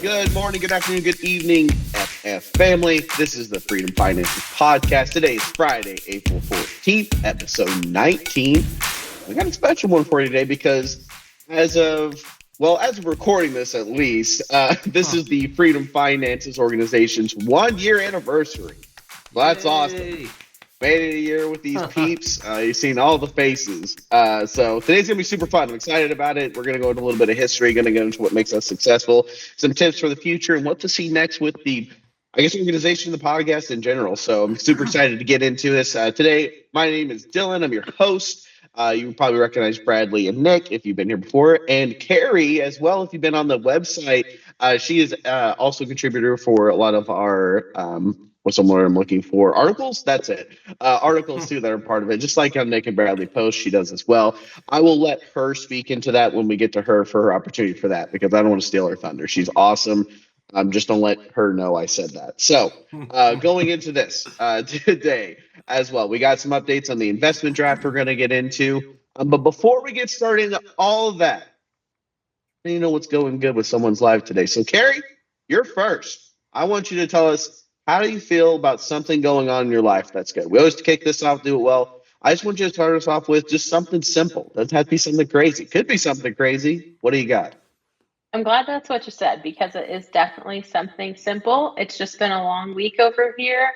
Good morning, good afternoon, good evening, FF family. This is the Freedom Finances Podcast. Today is Friday, April 14th, episode 19. We got a special one for you today because as of recording this at least, this is the Freedom Finances Organization's 1 year anniversary. Well, that's awesome. Made it a year with these peeps. You've seen all the faces. So today's going to be super fun. I'm excited about it. We're going to go into a little bit of history, going to go into what makes us successful, some tips for the future, and what to see next with the, organization of the podcast in general. So I'm super excited to get into this. Today, my name is Dylan. I'm your host. You probably recognize Bradley and Nick if you've been here before, and Carrie as well if you've been on the website. She is also a contributor for a lot of our what's the word I'm looking for? Articles? That's it. Articles, too, that are part of it. Just like on Nick and Bradley post, she does as well. I will let her speak into that when we get to her for her opportunity for that, because I don't want to steal her thunder. She's awesome. Just don't let her know I said that. So going into this today as well, we got some updates on the investment draft we're going to get into. But before we get started into all of that, you know what's going good with someone's life today. So, Carrie, you're first. I want you to tell us, how do you feel about something going on in your life that's good? We always kick this off, do it well. I just want you to start us off with just something simple. Doesn't have to be something crazy. Could be something crazy. What do you got? I'm glad that's what you said, because it is definitely something simple. It's just been a long week over here,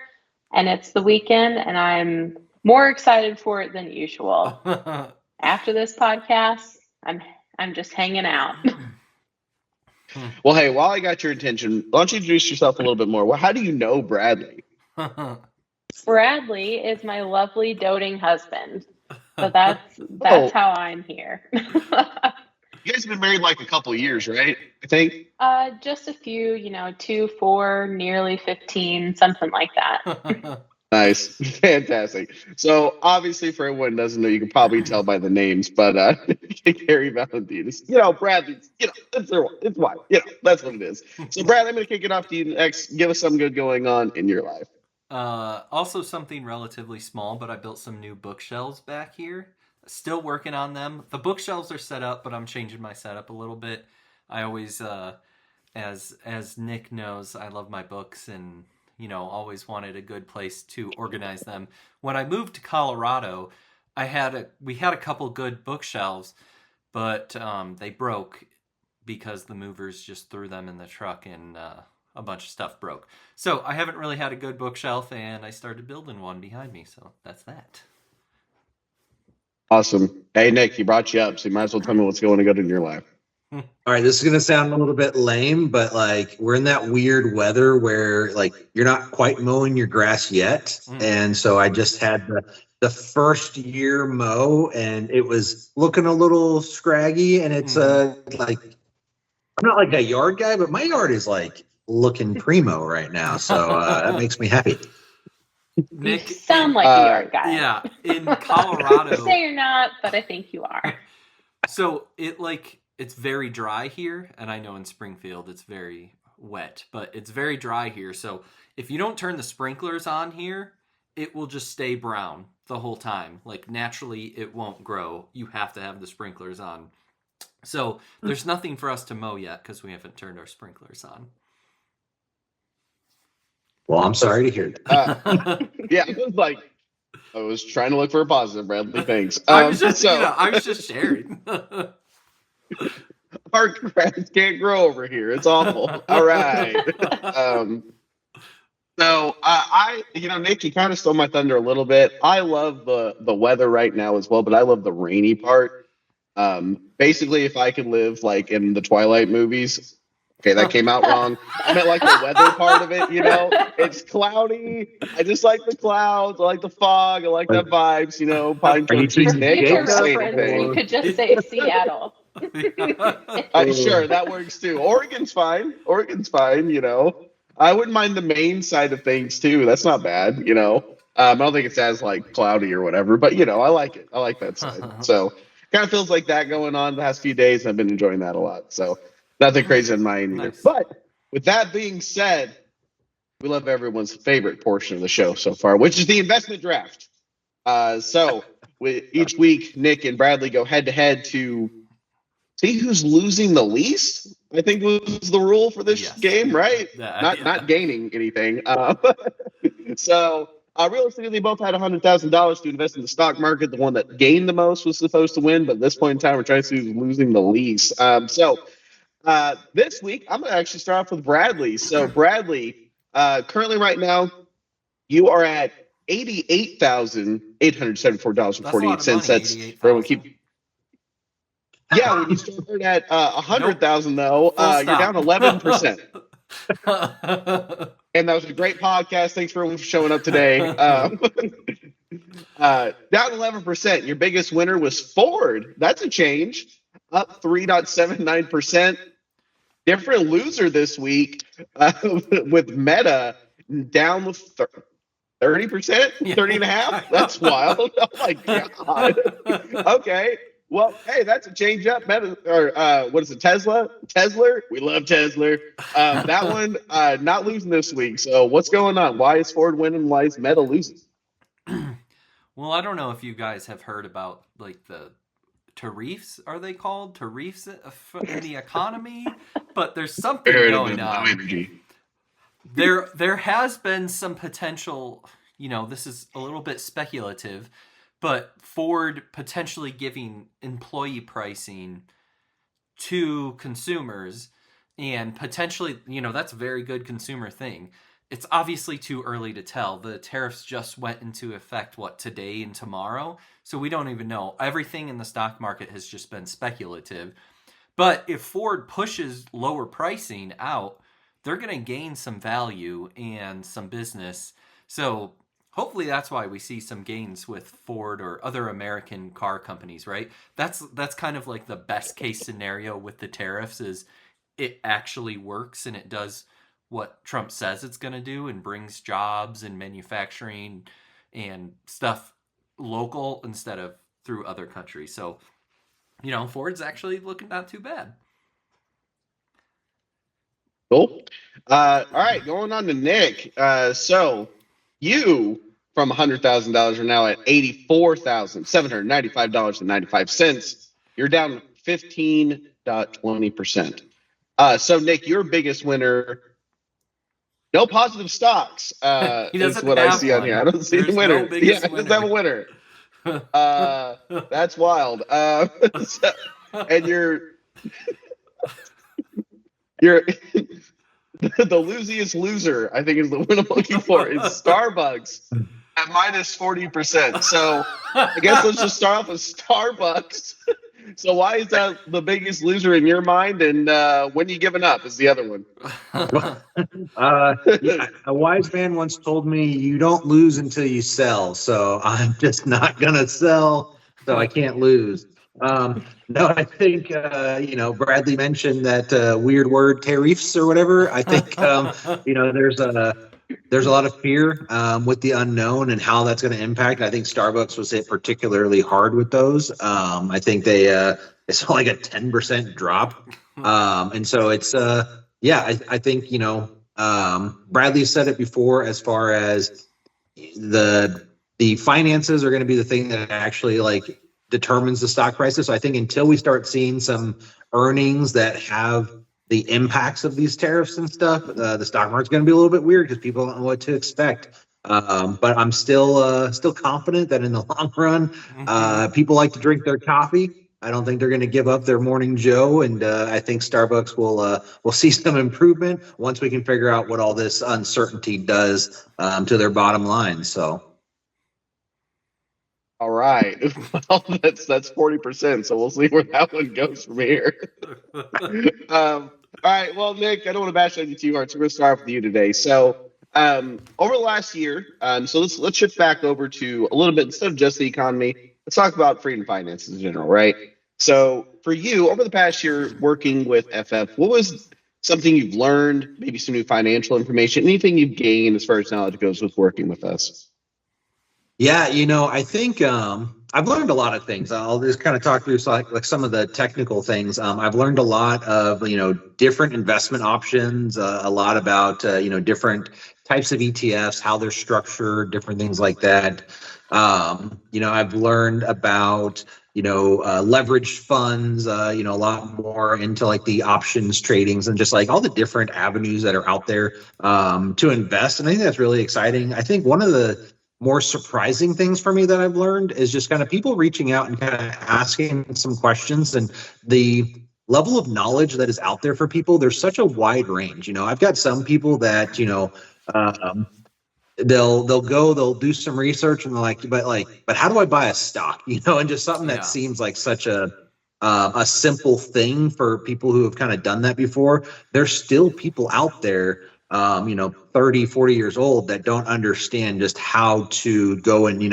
and it's the weekend, and I'm more excited for it than usual. After this podcast, I'm just hanging out. Well, hey, while I got your attention, why don't you introduce yourself a little bit more? Well, how do you know Bradley? Bradley is my lovely doting husband. So that's how I'm here. You guys have been married like a couple of years, right? I think. Just a few, 2, 4, nearly 15, something like that. Nice. Fantastic. So obviously for everyone who doesn't know, you can probably tell by the names, but Carrie Valentine is, Bradley, it's why, that's what it is. So Brad, I'm going to kick it off to you next. Give us something good going on in your life. Also something relatively small, but I built some new bookshelves back here. Still working on them. The bookshelves are set up, but I'm changing my setup a little bit. I always, as Nick knows, I love my books and always wanted a good place to organize them. When I moved to Colorado, we had a couple good bookshelves, but they broke because the movers just threw them in the truck and a bunch of stuff broke. So I haven't really had a good bookshelf, and I started building one behind me. So that's that. Awesome. Hey, Nick, he brought you up, so you might as well tell me what's going to go in your life. All right, this is going to sound a little bit lame, but we're in that weird weather where you're not quite mowing your grass yet. And so I just had the first year mow, and it was looking a little scraggy, and it's I'm not like a yard guy, but my yard is looking primo right now. So that makes me happy. Nick, you sound like a yard guy. Yeah, in Colorado. You say you're not, but I think you are. So it's very dry here, and I know in Springfield it's very wet, but it's very dry here. So if you don't turn the sprinklers on here, it will just stay brown the whole time. Naturally, it won't grow. You have to have the sprinklers on. So there's nothing for us to mow yet because we haven't turned our sprinklers on. Well, I'm sorry to hear that. Yeah, I was trying to look for a positive, Bradley. Thanks. I was just sharing. Our grass can't grow over here. It's awful. All right. So Nick, you kind of stole my thunder a little bit. I love the weather right now as well, but I love the rainy part. Basically, if I could live in the Twilight movies. Okay, that came out wrong. I meant the weather part of it, It's cloudy. I just like the clouds. I like the fog. I like that vibes, pine trees. You could just say Seattle. Sure, that works too. Oregon's fine. I wouldn't mind the Maine side of things too. That's not bad, I don't think it's as cloudy or whatever, but I like it. I like that side. So kind of feels like that going on the past few days. I've been enjoying that a lot. So nothing crazy in mine either. Nice. But with that being said, we love everyone's favorite portion of the show so far, which is the investment draft. So each week, Nick and Bradley go head to head to see who's losing the least. I think was the rule for this Yes. game, right? Yeah. Not gaining anything. So realistically, they both had $100,000 to invest in the stock market. The one that gained the most was supposed to win, but at this point in time, we're trying to see who's losing the least. This week, I'm going to actually start off with Bradley. So Bradley, currently right now, you are at $88,874.48. That's where we keep. Yeah, when you started at 100,000, though, you're down 11%. And that was a great podcast. Thanks for everyone for showing up today. Down 11%. Your biggest winner was Ford. That's a change. Up 3.79%. Different loser this week with Meta down 30%, 30.5%. That's wild. Oh my god. Okay. Well, hey, that's a change up. Meta, or what is it? Tesla. We love Tesla. That one not losing this week. So what's going on? Why is Ford winning? Why is Meta losing? Well, I don't know if you guys have heard about like the tariffs, are they called tariffs in the economy? But there's something going on. There has been some potential, this is a little bit speculative, but Ford potentially giving employee pricing to consumers and potentially, that's a very good consumer thing. It's obviously too early to tell. The tariffs just went into effect, today and tomorrow? So we don't even know. Everything in the stock market has just been speculative. But if Ford pushes lower pricing out, they're going to gain some value and some business. So hopefully that's why we see some gains with Ford or other American car companies, right? That's kind of like the best case scenario with the tariffs is it actually works and it does what Trump says it's going to do and brings jobs and manufacturing and stuff local instead of through other countries. So, Ford's actually looking not too bad. Cool. All right, going on to Nick. So you from $100,000 are now at $84,795.95. You're down 15.20%. So Nick, your biggest winner. No positive stocks. Is what I see on here. I don't see the winner. Yeah, he doesn't have a winner. That's wild. And you're the losiest loser, I think, is the word I'm looking for. Is Starbucks at minus 40%. So I guess let's just start off with Starbucks. So why is that the biggest loser in your mind? And when are you giving up is the other one. A wise man once told me, you don't lose until you sell. So I'm just not going to sell, so I can't lose. No, I think, Bradley mentioned that weird word, tariffs or whatever. I think, there's a lot of fear with the unknown and how that's going to impact. I think Starbucks was hit particularly hard with those. I think it's like a 10% drop. And so it's, I think, Bradley said it before as far as the finances are going to be the thing that actually determines the stock prices. So I think until we start seeing some earnings that have the impacts of these tariffs and stuff, the stock market's going to be a little bit weird because people don't know what to expect. But I'm still confident that in the long run, people like to drink their coffee. I don't think they're going to give up their morning Joe, and I think Starbucks will see some improvement once we can figure out what all this uncertainty does to their bottom line. So. All right. Well, that's 40%. So we'll see where that one goes from here. All right. Well, Nick, I don't want to bash on you too hard, so we're going to start with you today. So over the last year, so let's shift back over to a little bit, instead of just the economy, let's talk about freedom finance in general, right? So for you, over the past year working with FF, what was something you've learned, maybe some new financial information, anything you've gained as far as knowledge goes with working with us? Yeah, I think I've learned a lot of things. I'll just kind of talk through like some of the technical things. I've learned a lot of different investment options, a lot about different types of ETFs, how they're structured, different things like that. I've learned about leveraged funds, a lot more into like the options tradings and just like all the different avenues that are out there to invest. And I think that's really exciting. I think one of the more surprising things for me that I've learned is just kind of people reaching out and kind of asking some questions and the level of knowledge that is out there for people. There's such a wide range. I've got some people that, um, they'll do some research and they're like, but how do I buy a stock? And just something that seems like such a simple thing for people who have kind of done that before. There's still people out there 30, 40 years old that don't understand just how to go and,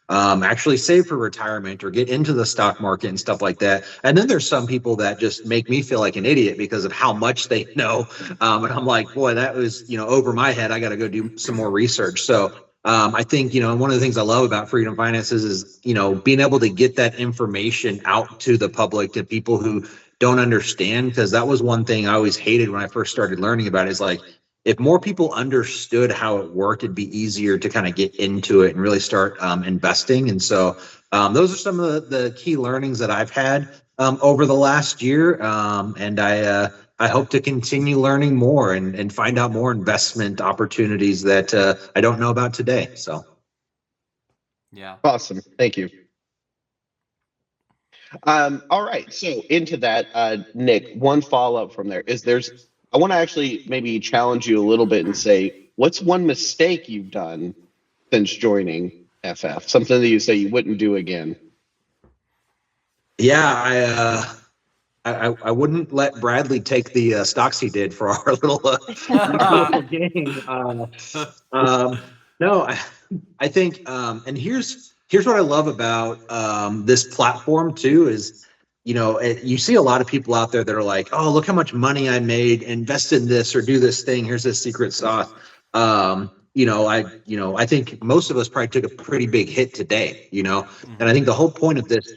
actually save for retirement or get into the stock market and stuff like that. And then there's some people that just make me feel like an idiot because of how much they know. And I'm like, boy, that was, over my head. I got to go do some more research. So I think, one of the things I love about Freedom Finances is, being able to get that information out to the public, to people who don't understand, because that was one thing I always hated when I first started learning about it, is like, if more people understood how it worked, it'd be easier to kind of get into it and really start investing. And so those are some of the key learnings that I've had over the last year. And I hope to continue learning more and find out more investment opportunities that I don't know about today. So. Yeah. Awesome. Thank you. All right. So into that, Nick, one follow-up from there is I want to actually maybe challenge you a little bit and say, what's one mistake you've done since joining FF? Something that you say you wouldn't do again. Yeah, I wouldn't let Bradley take the stocks he did for our little game. No, I think, and here's what I love about this platform too is, you see a lot of people out there that are like, oh, look how much money I made, invest in this or do this thing. Here's this secret sauce. I think most of us probably took a pretty big hit today, and I think the whole point of this,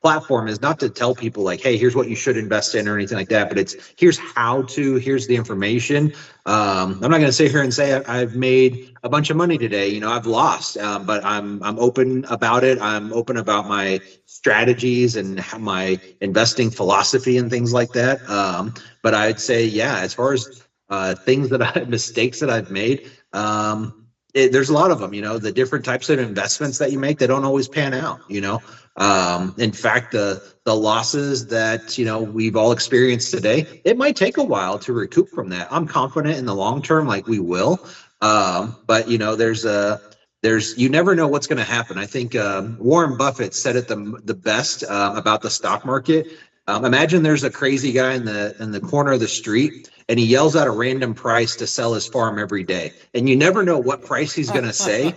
platform is not to tell people like, hey, here's what you should invest in or anything like that, but here's the information. I'm not going to sit here and say I've made a bunch of money today. I've lost, but I'm open about it. I'm open about my strategies and my investing philosophy and things like that. But I'd say, yeah, as far as mistakes that I've made, there's a lot of them. The different types of investments that you make, they don't always pan out. In fact, the losses that we've all experienced today, it might take a while to recoup from that. I'm confident in the long term, like we will. But there's you never know what's going to happen. I think Warren Buffett said it the best about the stock market. Imagine there's a crazy guy in the corner of the street, and he yells out a random price to sell his farm every day. And you never know what price he's going to say.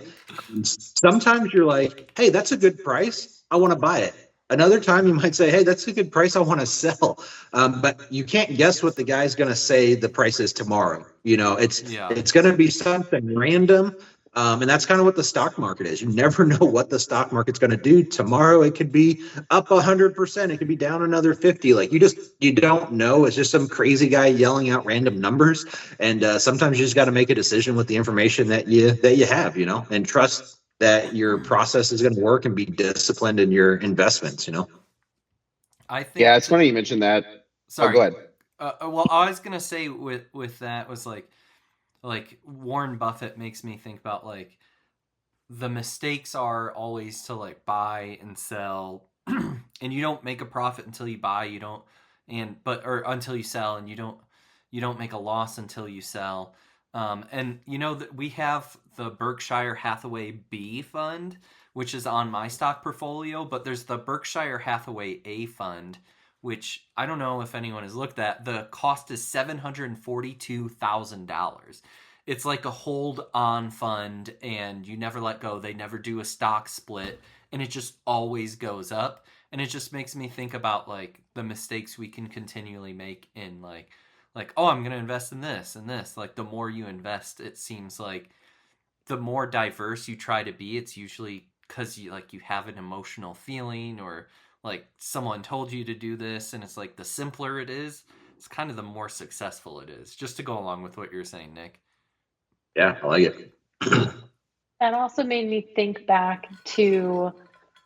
Sometimes you're like, hey, that's a good price. I want to buy it. Another time you might say, hey, that's a good price. I want to sell. But you can't guess what the guy's going to say the price is tomorrow. It's going to be something random. And that's kind of what the stock market is. You never know what the stock market's going to do tomorrow. It could be up 100%. It could be down another 50. Like you don't know. It's just some crazy guy yelling out random numbers. And sometimes you just got to make a decision with the information that you have, and trust that your process is going to work and be disciplined in your investments, I think. Yeah, it's funny you mentioned that. Sorry. Go ahead. Well, I was going to say with that was like Warren Buffett makes me think about like the mistakes are always to like buy and sell and you don't make a profit until you buy, or until you sell, and you don't make a loss until you sell. And that we have the Berkshire Hathaway B fund, which is on my stock portfolio, but there's the Berkshire Hathaway A fund, which I don't know if anyone has looked at. The cost is $742,000. It's like a hold-on fund, and you never let go. They never do a stock split, and it just always goes up. And it just makes me think about like the mistakes we can continually make in like, oh, I'm going to invest in this and this. Like the more you invest, it seems like the more diverse you try to be, it's usually because you have an emotional feeling, or like someone told you to do this, and it's like the simpler it is, it's kind of the more successful it is. Just to go along with what you're saying, Nick. Yeah, I like it. That also made me think back to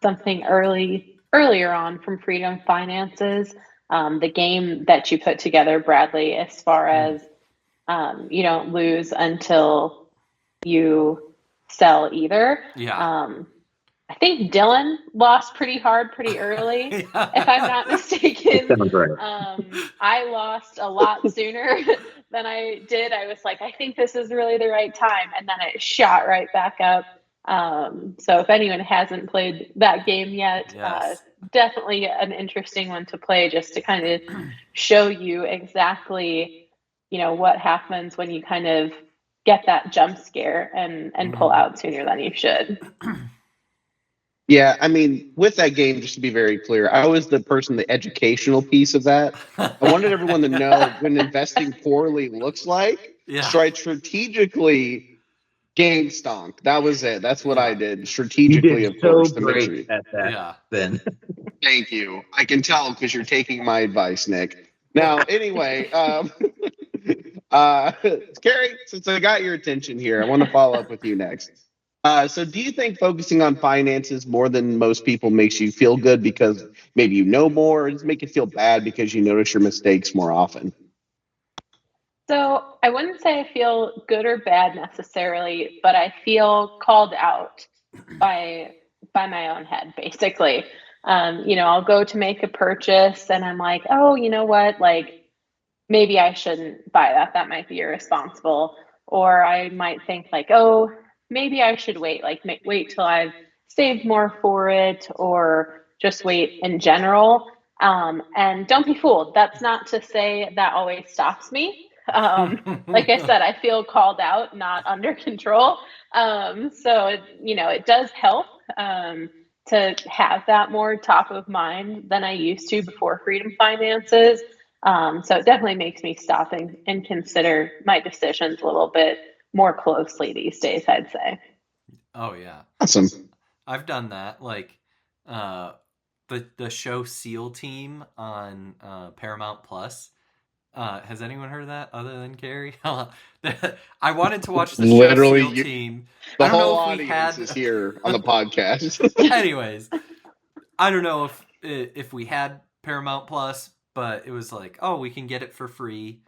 something earlier on from Freedom Finances, the game that you put together, Bradley, as far as you don't lose until you sell either. Yeah. I think Dylan lost pretty hard pretty early, if I'm not mistaken. Sounds right. I lost a lot sooner than I did. I was like, I think this is really the right time, and then it shot right back up. So if anyone hasn't played that game yet, Yes. definitely an interesting one to play, just to kind of show you exactly, what happens when you kind of get that jump scare and pull out sooner than you should. Yeah, I mean, with that game, just to be very clear, I was the person, the educational piece of that. I wanted everyone to know when investing poorly looks like. Yeah. So I strategically game stonk. That was it. That's what I did You strategically, did of so course, to make great sure. at that. Yeah. Then Thank you. I can tell because you're taking my advice, Nick. Now, anyway, Carrie, since I got your attention here, I want to follow up with you next. So do you think focusing on finances more than most people makes you feel good because maybe you know more, or does it make you feel bad because you notice your mistakes more often? So I wouldn't say I feel good or bad necessarily, but I feel called out by my own head, basically. I'll go to make a purchase and I'm like, oh, you know what? Like, maybe I shouldn't buy that. That might be irresponsible. Or I might think like, oh, maybe I should wait, like wait till I've saved more for it, or just wait in general. And don't be fooled. That's not to say that always stops me. Like I said, I feel called out, not under control. So it does help to have that more top of mind than I used to before Freedom Finances. So it definitely makes me stop and consider my decisions a little bit more closely these days, I'd say. Oh yeah. Awesome. I've done that. Like the show SEAL Team on Paramount Plus. Has anyone heard of that other than Carrie? I wanted to watch the show Literally, SEAL Team. The I don't whole know if we audience had is here on the podcast. Anyways, I don't know if we had Paramount Plus, but it was like, oh, we can get it for free.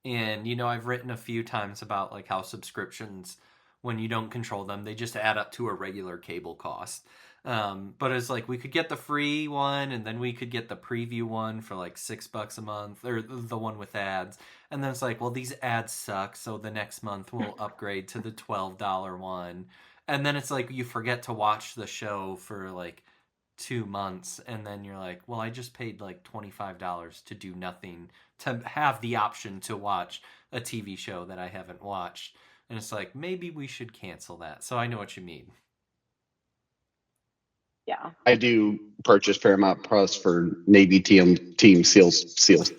And I've written a few times about like how subscriptions, when you don't control them, they just add up to a regular cable cost. But it's like we could get the free one, and then we could get the preview one for like $6 a month, or the one with ads. And then it's like, well, these ads suck, so the next month we'll upgrade to the $12 one. And then it's like you forget to watch the show for like 2 months, and then you're like, well, I just paid like $25 to do nothing, to have the option to watch a TV show that I haven't watched. And it's like, maybe we should cancel that. So I know what you mean. Yeah. I do purchase Paramount Plus for Navy Team SEALs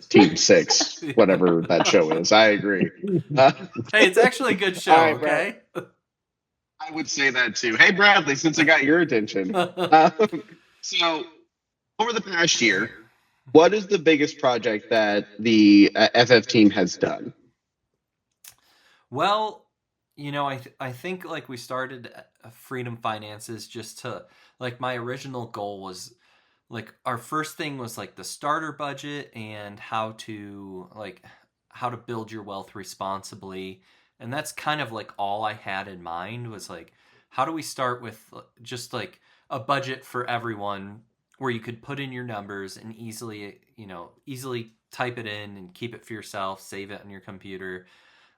Team 6, whatever that show is. I agree. Hey, it's actually a good show, All right, okay? I would say that too. Hey, Bradley, since I got your attention. So, over the past year, what is the biggest project that the FF team has done? Well, I think like we started Freedom Finances just to, like, my original goal was like, our first thing was like the starter budget and how to build your wealth responsibly. And that's kind of like all I had in mind, was like, how do we start with just like a budget for everyone where you could put in your numbers and easily type it in and keep it for yourself, save it on your computer.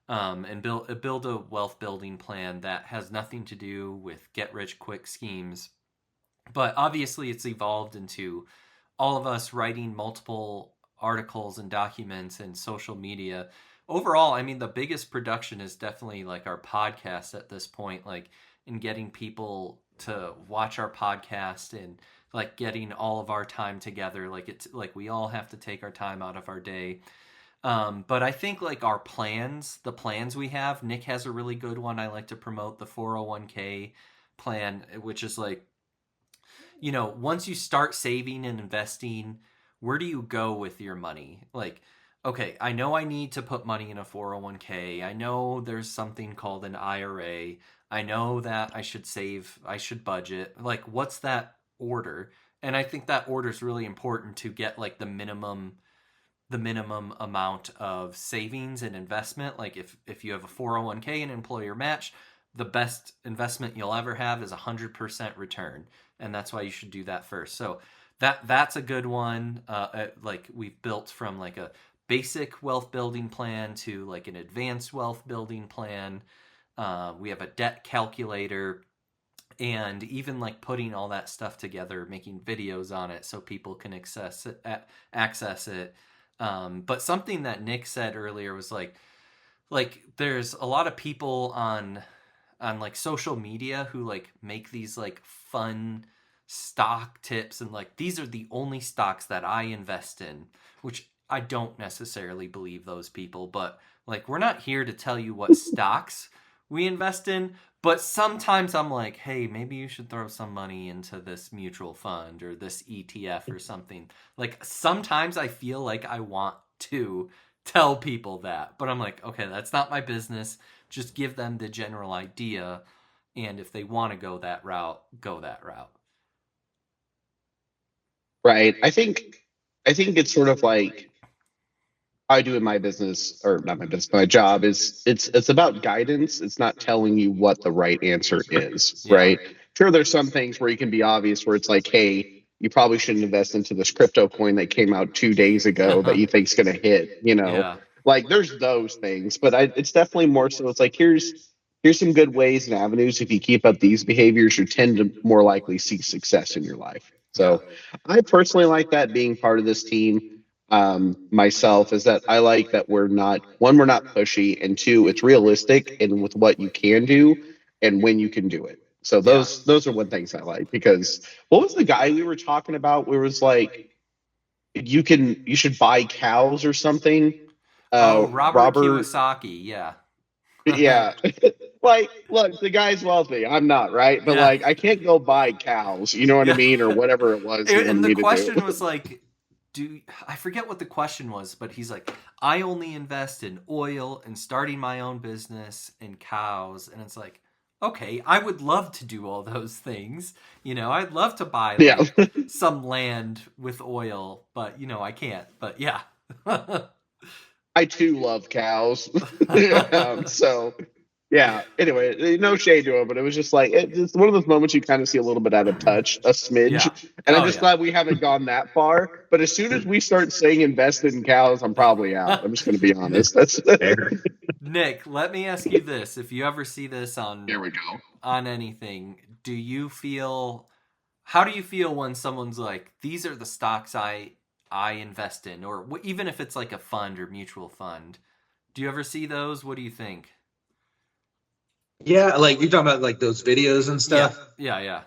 And build a wealth building plan that has nothing to do with get rich quick schemes. But obviously it's evolved into all of us writing multiple articles and documents and social media. Overall, I mean, the biggest production is definitely like our podcast at this point, like in getting people to watch our podcast and like getting all of our time together. Like it's like we all have to take our time out of our day. But I think like the plans we have, Nick has a really good one. I like to promote the 401k plan, which is like you know, once you start saving and investing, where do you go with your money? Like, okay, I know I need to put money in a 401k. I know there's something called an IRA. I know that I should save, I should budget. Like, what's that order? And I think that order is really important to get like the minimum amount of savings and investment. Like if you have a 401k and employer match, the best investment you'll ever have is 100% return. And that's why you should do that first. So that's a good one. Like we've built from like a basic wealth building plan to like an advanced wealth building plan. We have a debt calculator, and even like putting all that stuff together, making videos on it so people can access it. But something that Nick said earlier was like there's a lot of people on like social media who like make these like fun stock tips, and like these are the only stocks that I invest in, which I don't necessarily believe those people, but like we're not here to tell you what stocks we invest in. But sometimes I'm like, hey, maybe you should throw some money into this mutual fund or this ETF or something. Like sometimes I feel like I want to tell people that, but I'm like, okay, that's not my business. Just give them the general idea. And if they want to go that route, go that route. Right. I think it's sort of like I do in my business, or not my business, my job is it's about guidance. It's not telling you what the right answer is, Yeah. right? Sure, there's some things where you can be obvious where it's like, hey, you probably shouldn't invest into this crypto coin that came out 2 days ago that you think's going to hit, you know? Yeah. Like there's those things, but it's definitely more so it's like here's some good ways and avenues. If you keep up these behaviors, you tend to more likely see success in your life. So I personally like that being part of this team. Myself is that I like that we're not pushy, and two, it's realistic and with what you can do and when you can do it. So those are one things I like, because what was the guy we were talking about where it was like you should buy cows or something? Robert Kiyosaki, yeah. Yeah. Like, look, the guy's wealthy. I'm not, right? But like I can't go buy cows, you know what I mean, or whatever it was. And the question was like, I forget what the question was, but he's like, I only invest in oil and starting my own business and cows. And it's like, okay, I would love to do all those things. You know, I'd love to buy like, some land with oil, but you know, I can't. But yeah. I too love cows. So yeah. Anyway, no shade to him, but it was just like it's one of those moments you kind of see a little bit out of touch, a smidge. Yeah. And I'm just glad we haven't gone that far. But as soon as we start saying invested in cows, I'm probably out. I'm just going to be honest. That's fair. Nick, let me ask you this: if you ever see this on here we go on anything, how do you feel when someone's like, "These are the stocks I invest in," or even if it's like a fund or mutual fund? Do you ever see those? What do you think? Yeah, like you're talking about like those videos and stuff. Yeah.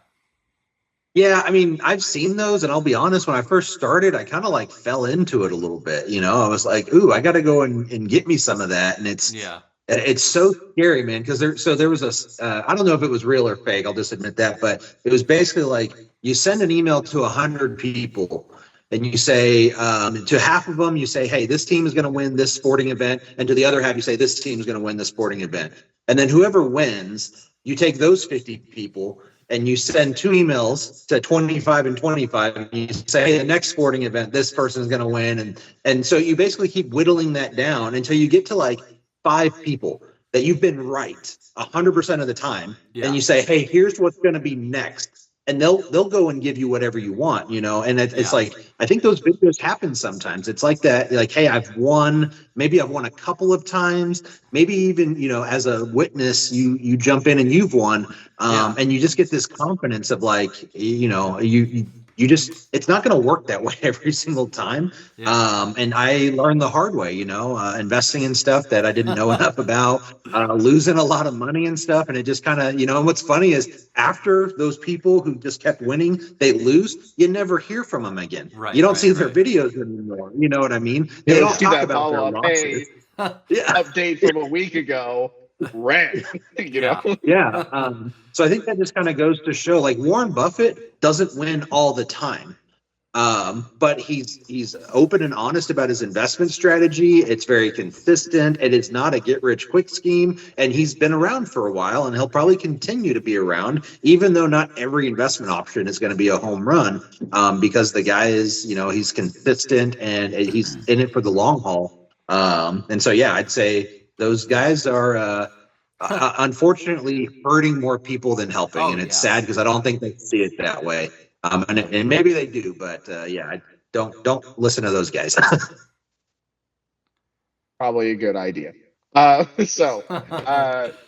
Yeah, I mean, I've seen those, and I'll be honest, when I first started, I kind of like fell into it a little bit. You know, I was like, ooh, I got to go and get me some of that. And it's so scary, man, because there was I don't know if it was real or fake, I'll just admit that, but it was basically like you send an email to 100 people. And you say, to half of them, you say, hey, this team is going to win this sporting event. And to the other half, you say, this team is going to win this sporting event. And then whoever wins, you take those 50 people and you send 2 emails to 25 and 25. And you say, hey, the next sporting event, this person is going to win. And so you basically keep whittling that down until you get to like 5 people that you've been right 100% of the time. Yeah. And you say, hey, here's what's going to be next. And they'll go and give you whatever you want, you know. And it's like, I think those videos happen sometimes. It's like that, like, hey, maybe I've won a couple of times, maybe even, you know, as a witness, you jump in and you've won, and you just get this confidence of like, you know, you just, it's not going to work that way every single time. Yeah. And I learned the hard way, you know, investing in stuff that I didn't know enough about, losing a lot of money and stuff. And it just kind of, you know, and what's funny is after those people who just kept winning, they lose, you never hear from them again. Right, you don't see their videos anymore. You know what I mean? They don't talk about their losses. Update from a week ago. ran. You know? Yeah. So I think that just kind of goes to show, like, Warren Buffett doesn't win all the time. But he's open and honest about his investment strategy. It's very consistent. It is not a get rich quick scheme, and he's been around for a while, and he'll probably continue to be around, even though not every investment option is going to be a home run. Because the guy is, he's consistent and he's in it for the long haul. And so, yeah, I'd say those guys are unfortunately hurting more people than helping, and it's sad because I don't think they see it that way. And maybe they do, but I don't listen to those guys. Probably a good idea. So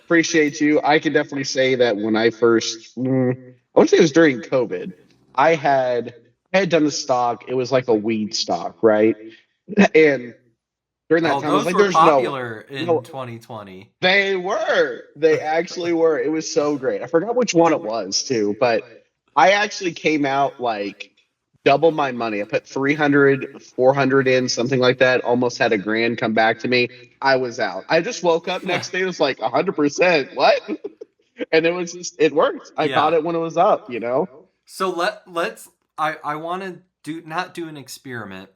appreciate you. I can definitely say that when I first, I would say it was during COVID, I had done the stock. It was like a weed stock, right? And during that time, I was like, "There's popular in 2020." They actually were. It was so great. I forgot which one it was too, but I actually came out like double my money. I put 300, 400 in, something like that. Almost had $1,000 come back to me. I was out. I just woke up next day. It was like 100%. What? And it worked. I caught it when it was up, So let's. I want to not do an experiment,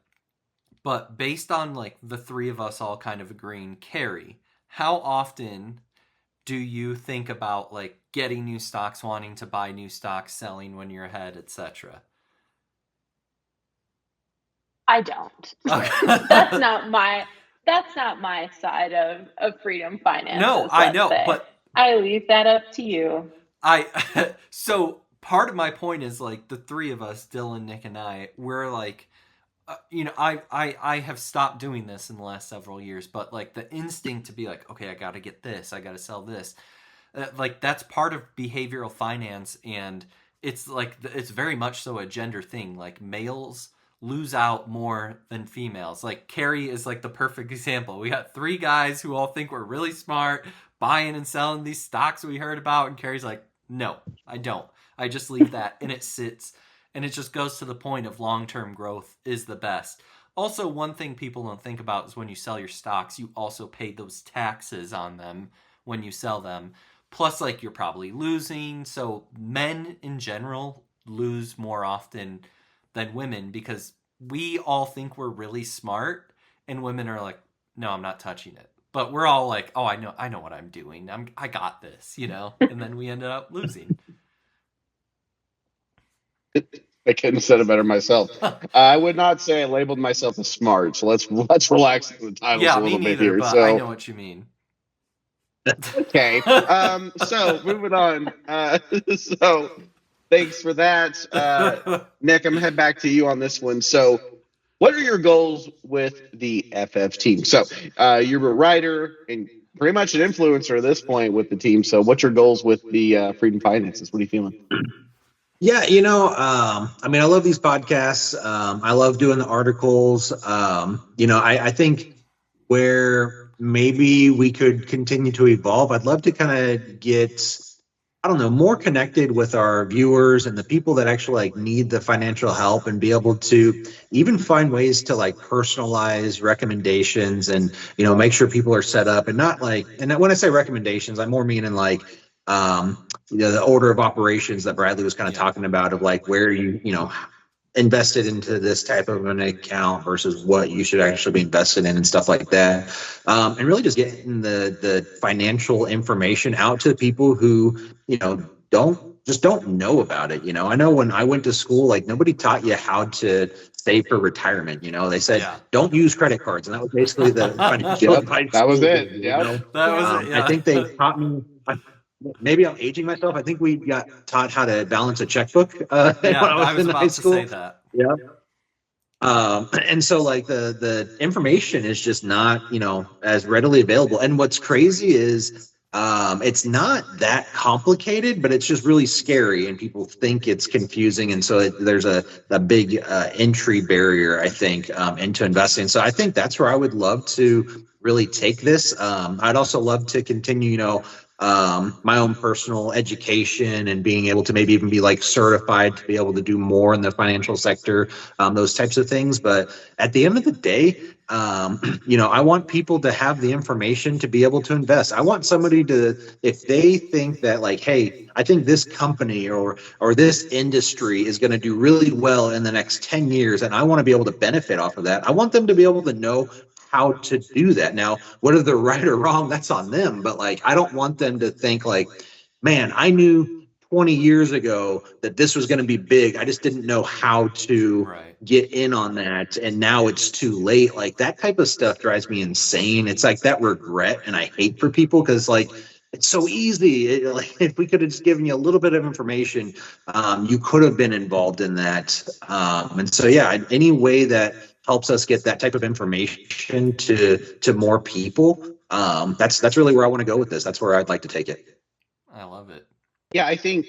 but based on like the three of us all kind of agreeing, Carrie, how often do you think about like getting new stocks, wanting to buy new stocks, selling when you're ahead, etc.? I don't. Okay. That's not my side of Freedom Finance. No, I know, but I leave that up to you. So part of my point is like the three of us, Dylan, Nick, and I, we're like, I have stopped doing this in the last several years, but like the instinct to be like, okay, I got to get this, I got to sell this. Like that's part of behavioral finance, and it's like it's very much so a gender thing. Like males lose out more than females. Like Carrie is like the perfect example. We got 3 guys who all think we're really smart, buying and selling these stocks we heard about, and Carrie's like, no, I don't. I just leave that and it sits. And it just goes to the point of long-term growth is the best. Also, one thing people don't think about is when you sell your stocks, you also pay those taxes on them when you sell them. Plus, like, you're probably losing. So men in general lose more often than women because we all think we're really smart, and women are like, no, I'm not touching it. But we're all like, oh, I know what I'm doing. I got this, and then we ended up losing. I couldn't have said it better myself. I would not say I labeled myself as smart, so let's relax the titles a little bit here. But so I know what you mean. Okay. So moving on. So thanks for that. Nick, I'm gonna head back to you on this one. So what are your goals with the FF team? So you're a writer and pretty much an influencer at this point with the team. So what's your goals with the Freedom Finances? What are you feeling? Yeah, I love these podcasts. I love doing the articles. I think where maybe we could continue to evolve, I'd love to kind of get, more connected with our viewers and the people that actually like need the financial help, and be able to even find ways to like personalize recommendations and, make sure people are set up and not like, and when I say recommendations, I'm more meaning like, the order of operations that Bradley was kind of talking about, of like where you invested into this type of an account versus what you should actually be invested in and stuff like that. And really just getting the financial information out to people who, don't know about it. I know when I went to school, like nobody taught you how to save for retirement. They said, don't use credit cards. And that was basically the financial advice. That was it. Yeah. That was it. Yeah. I think they taught me. Maybe I'm aging myself. I think we got taught how to balance a checkbook when I was in high school. To say that. Yeah. And so like the information is just not, as readily available. And what's crazy is it's not that complicated, but it's just really scary, and people think it's confusing. And so there's a big entry barrier, I think, into investing. So I think that's where I would love to really take this. I'd also love to continue, my own personal education and being able to maybe even be like certified to be able to do more in the financial sector, those types of things. But at the end of the day, I want people to have the information to be able to invest. I want somebody to, if they think that like, hey, I think this company or this industry is going to do really well in the next 10 years, and I want to be able to benefit off of that. I want them to be able to know how to do that. Now, whether they're right or wrong, that's on them. But like, I don't want them to think like, man, I knew 20 years ago that this was going to be big. I just didn't know how to get in on that. And now it's too late. Like that type of stuff drives me insane. It's like that regret. And I hate for people because like, it's so easy. Like if we could have just given you a little bit of information, you could have been involved in that. And so, yeah, any way that helps us get that type of information to more people, that's really where I want to go with this. That's where I'd like to take it. I love it. Yeah, I think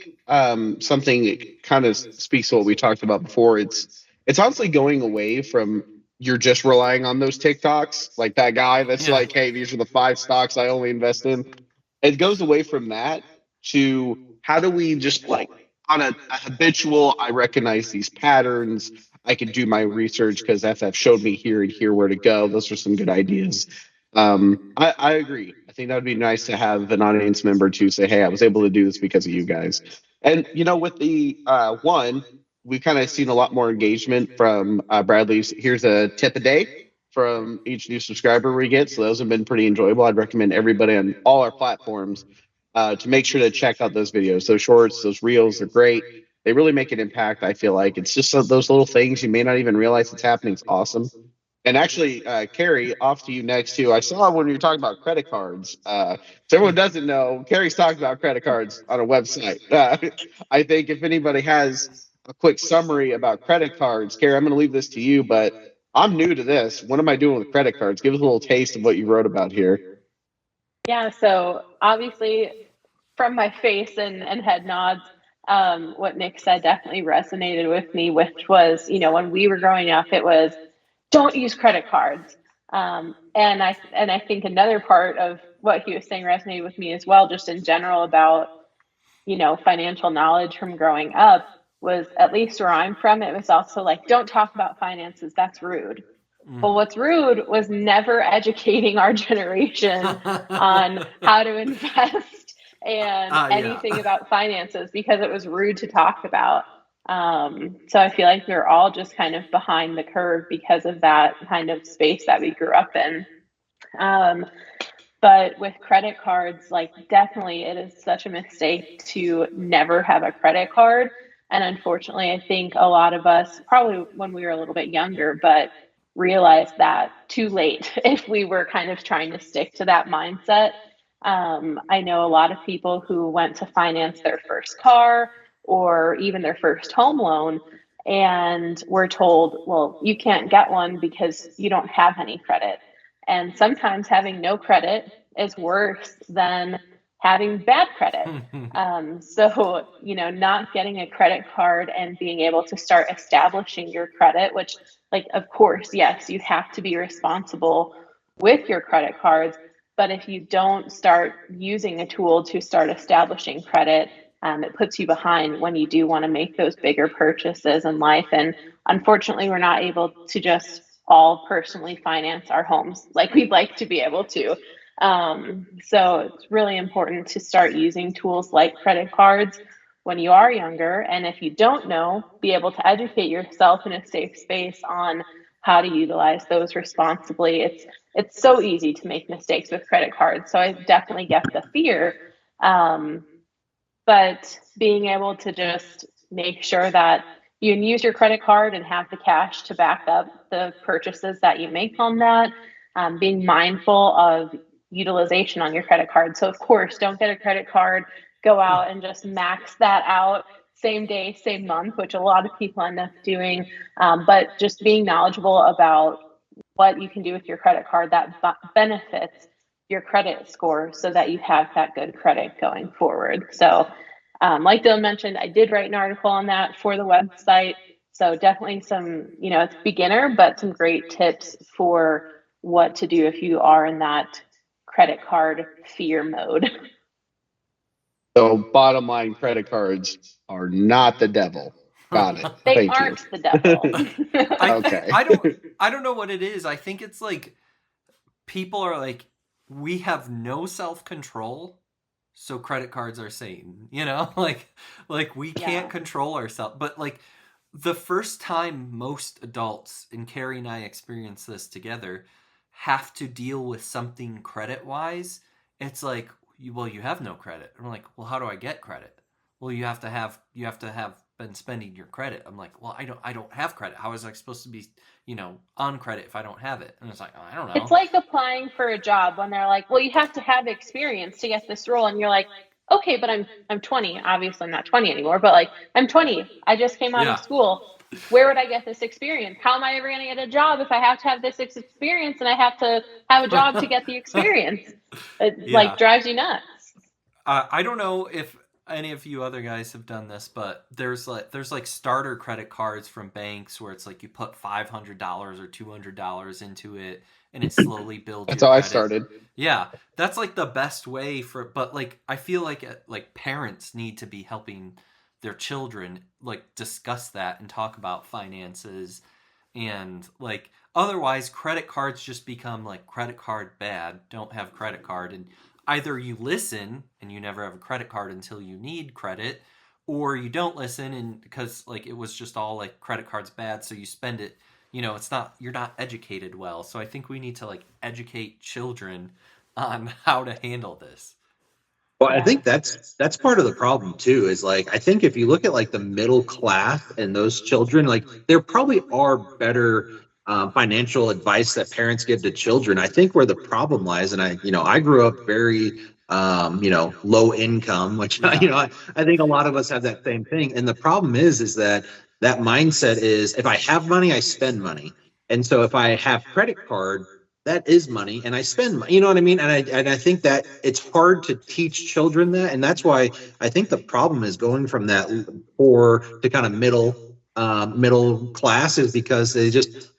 something that kind of speaks to what we talked about before. It's honestly going away from you're just relying on those TikToks, like that guy that's like, hey, these are the 5 stocks I only invest in. It goes away from that to how do we just like on a habitual, I recognize these patterns. I can do my research because FF showed me here and here where to go. Those are some good ideas. I agree. I think that would be nice to have an audience member to say, hey, I was able to do this because of you guys. And, with the one, we've kind of seen a lot more engagement from Bradley's. Here's a tip a day from each new subscriber we get. So those have been pretty enjoyable. I'd recommend everybody on all our platforms to make sure to check out those videos. Those shorts, those reels are great. They really make an impact, I feel like. It's just those little things you may not even realize it's happening. It's awesome. And actually, Carrie, off to you next too. I saw when you were talking about credit cards. So everyone doesn't know, Carrie's talking about credit cards on a website. I think if anybody has a quick summary about credit cards, Carrie, I'm going to leave this to you, but I'm new to this. What am I doing with credit cards? Give us a little taste of what you wrote about here. Yeah, so obviously from my face and head nods, what Nick said definitely resonated with me, which was, when we were growing up, it was, don't use credit cards. And I think another part of what he was saying resonated with me as well, just in general about, financial knowledge from growing up was, at least where I'm from, it was also like, don't talk about finances. That's rude. Well, what's rude was never educating our generation on how to invest and anything about finances because it was rude to talk about. So I feel like we're all just kind of behind the curve because of that kind of space that we grew up in. But with credit cards, like definitely it is such a mistake to never have a credit card. And unfortunately, I think a lot of us, probably when we were a little bit younger, but realized that too late if we were kind of trying to stick to that mindset. I know a lot of people who went to finance their first car or even their first home loan and were told, well, you can't get one because you don't have any credit. And sometimes having no credit is worse than having bad credit. So, not getting a credit card and being able to start establishing your credit, which, like, of course, yes, you have to be responsible with your credit cards. But if you don't start using a tool to start establishing credit, it puts you behind when you do want to make those bigger purchases in life. And unfortunately, we're not able to just all personally finance our homes like we'd like to be able to. So it's really important to start using tools like credit cards when you are younger. And if you don't know, be able to educate yourself in a safe space on how to utilize those responsibly. It's so easy to make mistakes with credit cards. So I definitely get the fear. But being able to just make sure that you can use your credit card and have the cash to back up the purchases that you make on that, being mindful of utilization on your credit card. So of course, don't get a credit card, go out and just max that out same day, same month, which a lot of people end up doing. But just being knowledgeable about what you can do with your credit card that benefits your credit score so that you have that good credit going forward. So like Dylan mentioned, I did write an article on that for the website. So definitely some, it's beginner, but some great tips for what to do if you are in that credit card fear mode. So bottom line, credit cards are not the devil. Got it. They Thank aren't you. the devil. Okay. I don't know what it is. I think it's like people are like, we have no self-control, so credit cards are Satan, you know? Like we can't Yeah. control ourselves. But like the first time most adults, and Carrie and I experience this together, have to deal with something credit-wise, it's like, well, you have no credit. I'm like, well, how do I get credit? Well, you have to have been spending your credit. I'm like, well, I don't have credit. How is I supposed to be, on credit if I don't have it? And it's like, oh, I don't know. It's like applying for a job when they're like, "Well, you have to have experience to get this role," and you're like, "Okay, but I'm 20. Obviously, I'm not 20 anymore, but like I'm 20. I just came out Yeah. of school. Where would I get this experience? How am I ever going to get a job if I have to have this experience and I have to have a job to get the experience?" It Yeah. like drives you nuts. I don't know if any of you other guys have done this, but there's like starter credit cards from banks where it's like you put $500 or $200 into it and it slowly builds That's your how I credit. started. Yeah, that's like the best way but like I feel like parents need to be helping their children like discuss that and talk about finances, and like otherwise credit cards just become like credit card bad, don't have credit card, and either you listen and you never have a credit card until you need credit, or you don't listen and because like it was just all like credit cards bad, so you spend it. You're not educated well. So I think we need to like educate children on how to handle this. Well, I Yeah. think that's part of the problem too, is like I think if you look at like the middle class and those children, like there probably are better financial advice that parents give to children. I think where the problem lies, and I grew up very low income, which Yeah. I think a lot of us have that same thing. And the problem is that mindset is if I have money, I spend money. And so if I have credit card, that is money and I spend money, you know what I mean? And I think that it's hard to teach children that. And that's why I think the problem is going from that poor to kind of middle class is because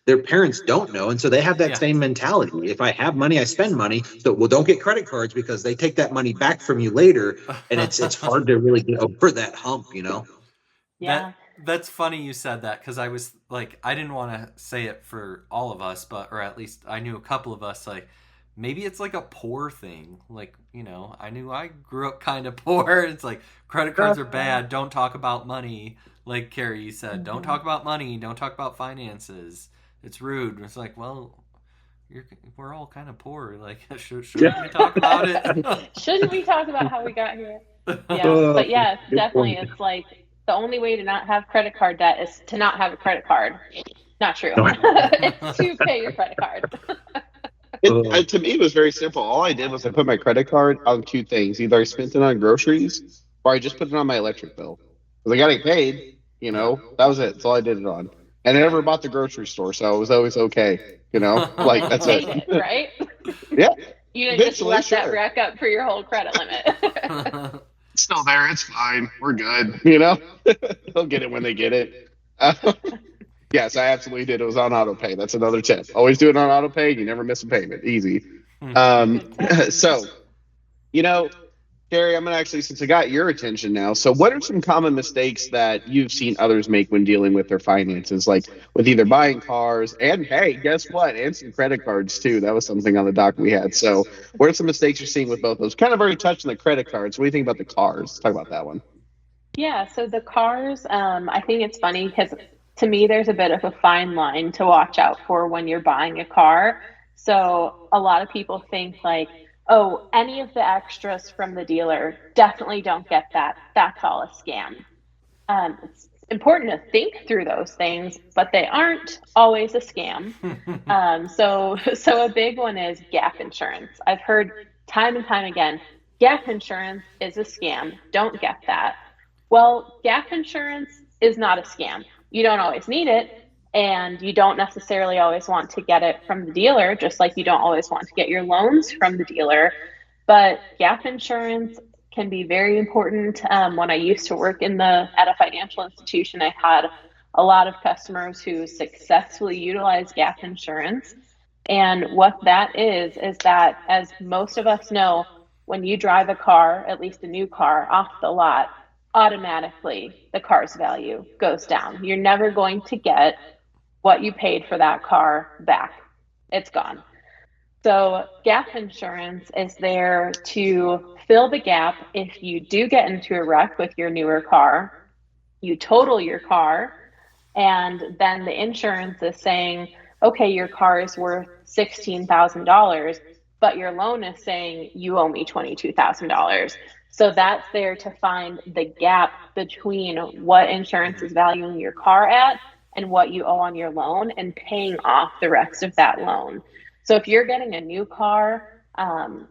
their parents don't know. And so they have that Yeah. same mentality. If I have money, I spend money. So, well, don't get credit cards because they take that money back from you later. And it's hard to really get over that hump, Yeah. That's funny you said that, because I was like, I didn't want to say it for all of us, or at least I knew a couple of us, like maybe it's like a poor thing. Like, I knew I grew up kind of poor. It's like credit cards are bad. Don't talk about money. Like Carrie, you said, don't talk about money. Don't talk about finances. It's rude. It's like, well, we're all kind of poor. Like, shouldn't we talk about it? Shouldn't we talk about how we got here? Yeah. But yeah, Good definitely. point. It's like the only way to not have credit card debt is to not have a credit card. Not true. No. It's to pay your credit card. To me, it was very simple. All I did was I put my credit card on two things. Either I spent it on groceries or I just put it on my electric bill. Because I got it paid, that was it. That's all I did it on. And I never bought the grocery store, so it was always okay. Like that's Paid it. it, right? Yeah. You didn't just Eventually, let that sure. rack up for your whole credit limit. It's still there. It's fine. We're good. They'll get it when they get it. Yes, I absolutely did. It was on auto pay. That's another tip. Always do it on auto pay. You never miss a payment. Easy. So, Gary, I'm going to actually, since I got your attention now, so what are some common mistakes that you've seen others make when dealing with their finances, like with either buying cars and, hey, guess what? And some credit cards, too. That was something on the doc we had. So what are some mistakes you're seeing with both those? Kind of already touched on the credit cards. What do you think about the cars? Let's talk about that one. Yeah, so the cars, I think it's funny because to me, there's a bit of a fine line to watch out for when you're buying a car. So a lot of people think like, oh, any of the extras from the dealer, definitely don't get that. That's all a scam. It's important to think through those things, but they aren't always a scam. So a big one is gap insurance. I've heard time and time again, gap insurance is a scam. Don't get that. Well, gap insurance is not a scam. You don't always need it, and you don't necessarily always want to get it from the dealer, just like you don't always want to get your loans from the dealer. But gap insurance can be very important. When I used to work at a financial institution, I had a lot of customers who successfully utilized gap insurance. And what that is that, as most of us know, when you drive a car, at least a new car, off the lot, automatically the car's value goes down. You're never going to get what you paid for that car back. It's gone. So gap insurance is there to fill the gap if you do get into a wreck with your newer car, you total your car, and then the insurance is saying, okay, your car is worth $16,000, but your loan is saying you owe me $22,000. So that's there to find the gap between what insurance is valuing your car at and what you owe on your loan and paying off the rest of that loan. So if you're getting a new car,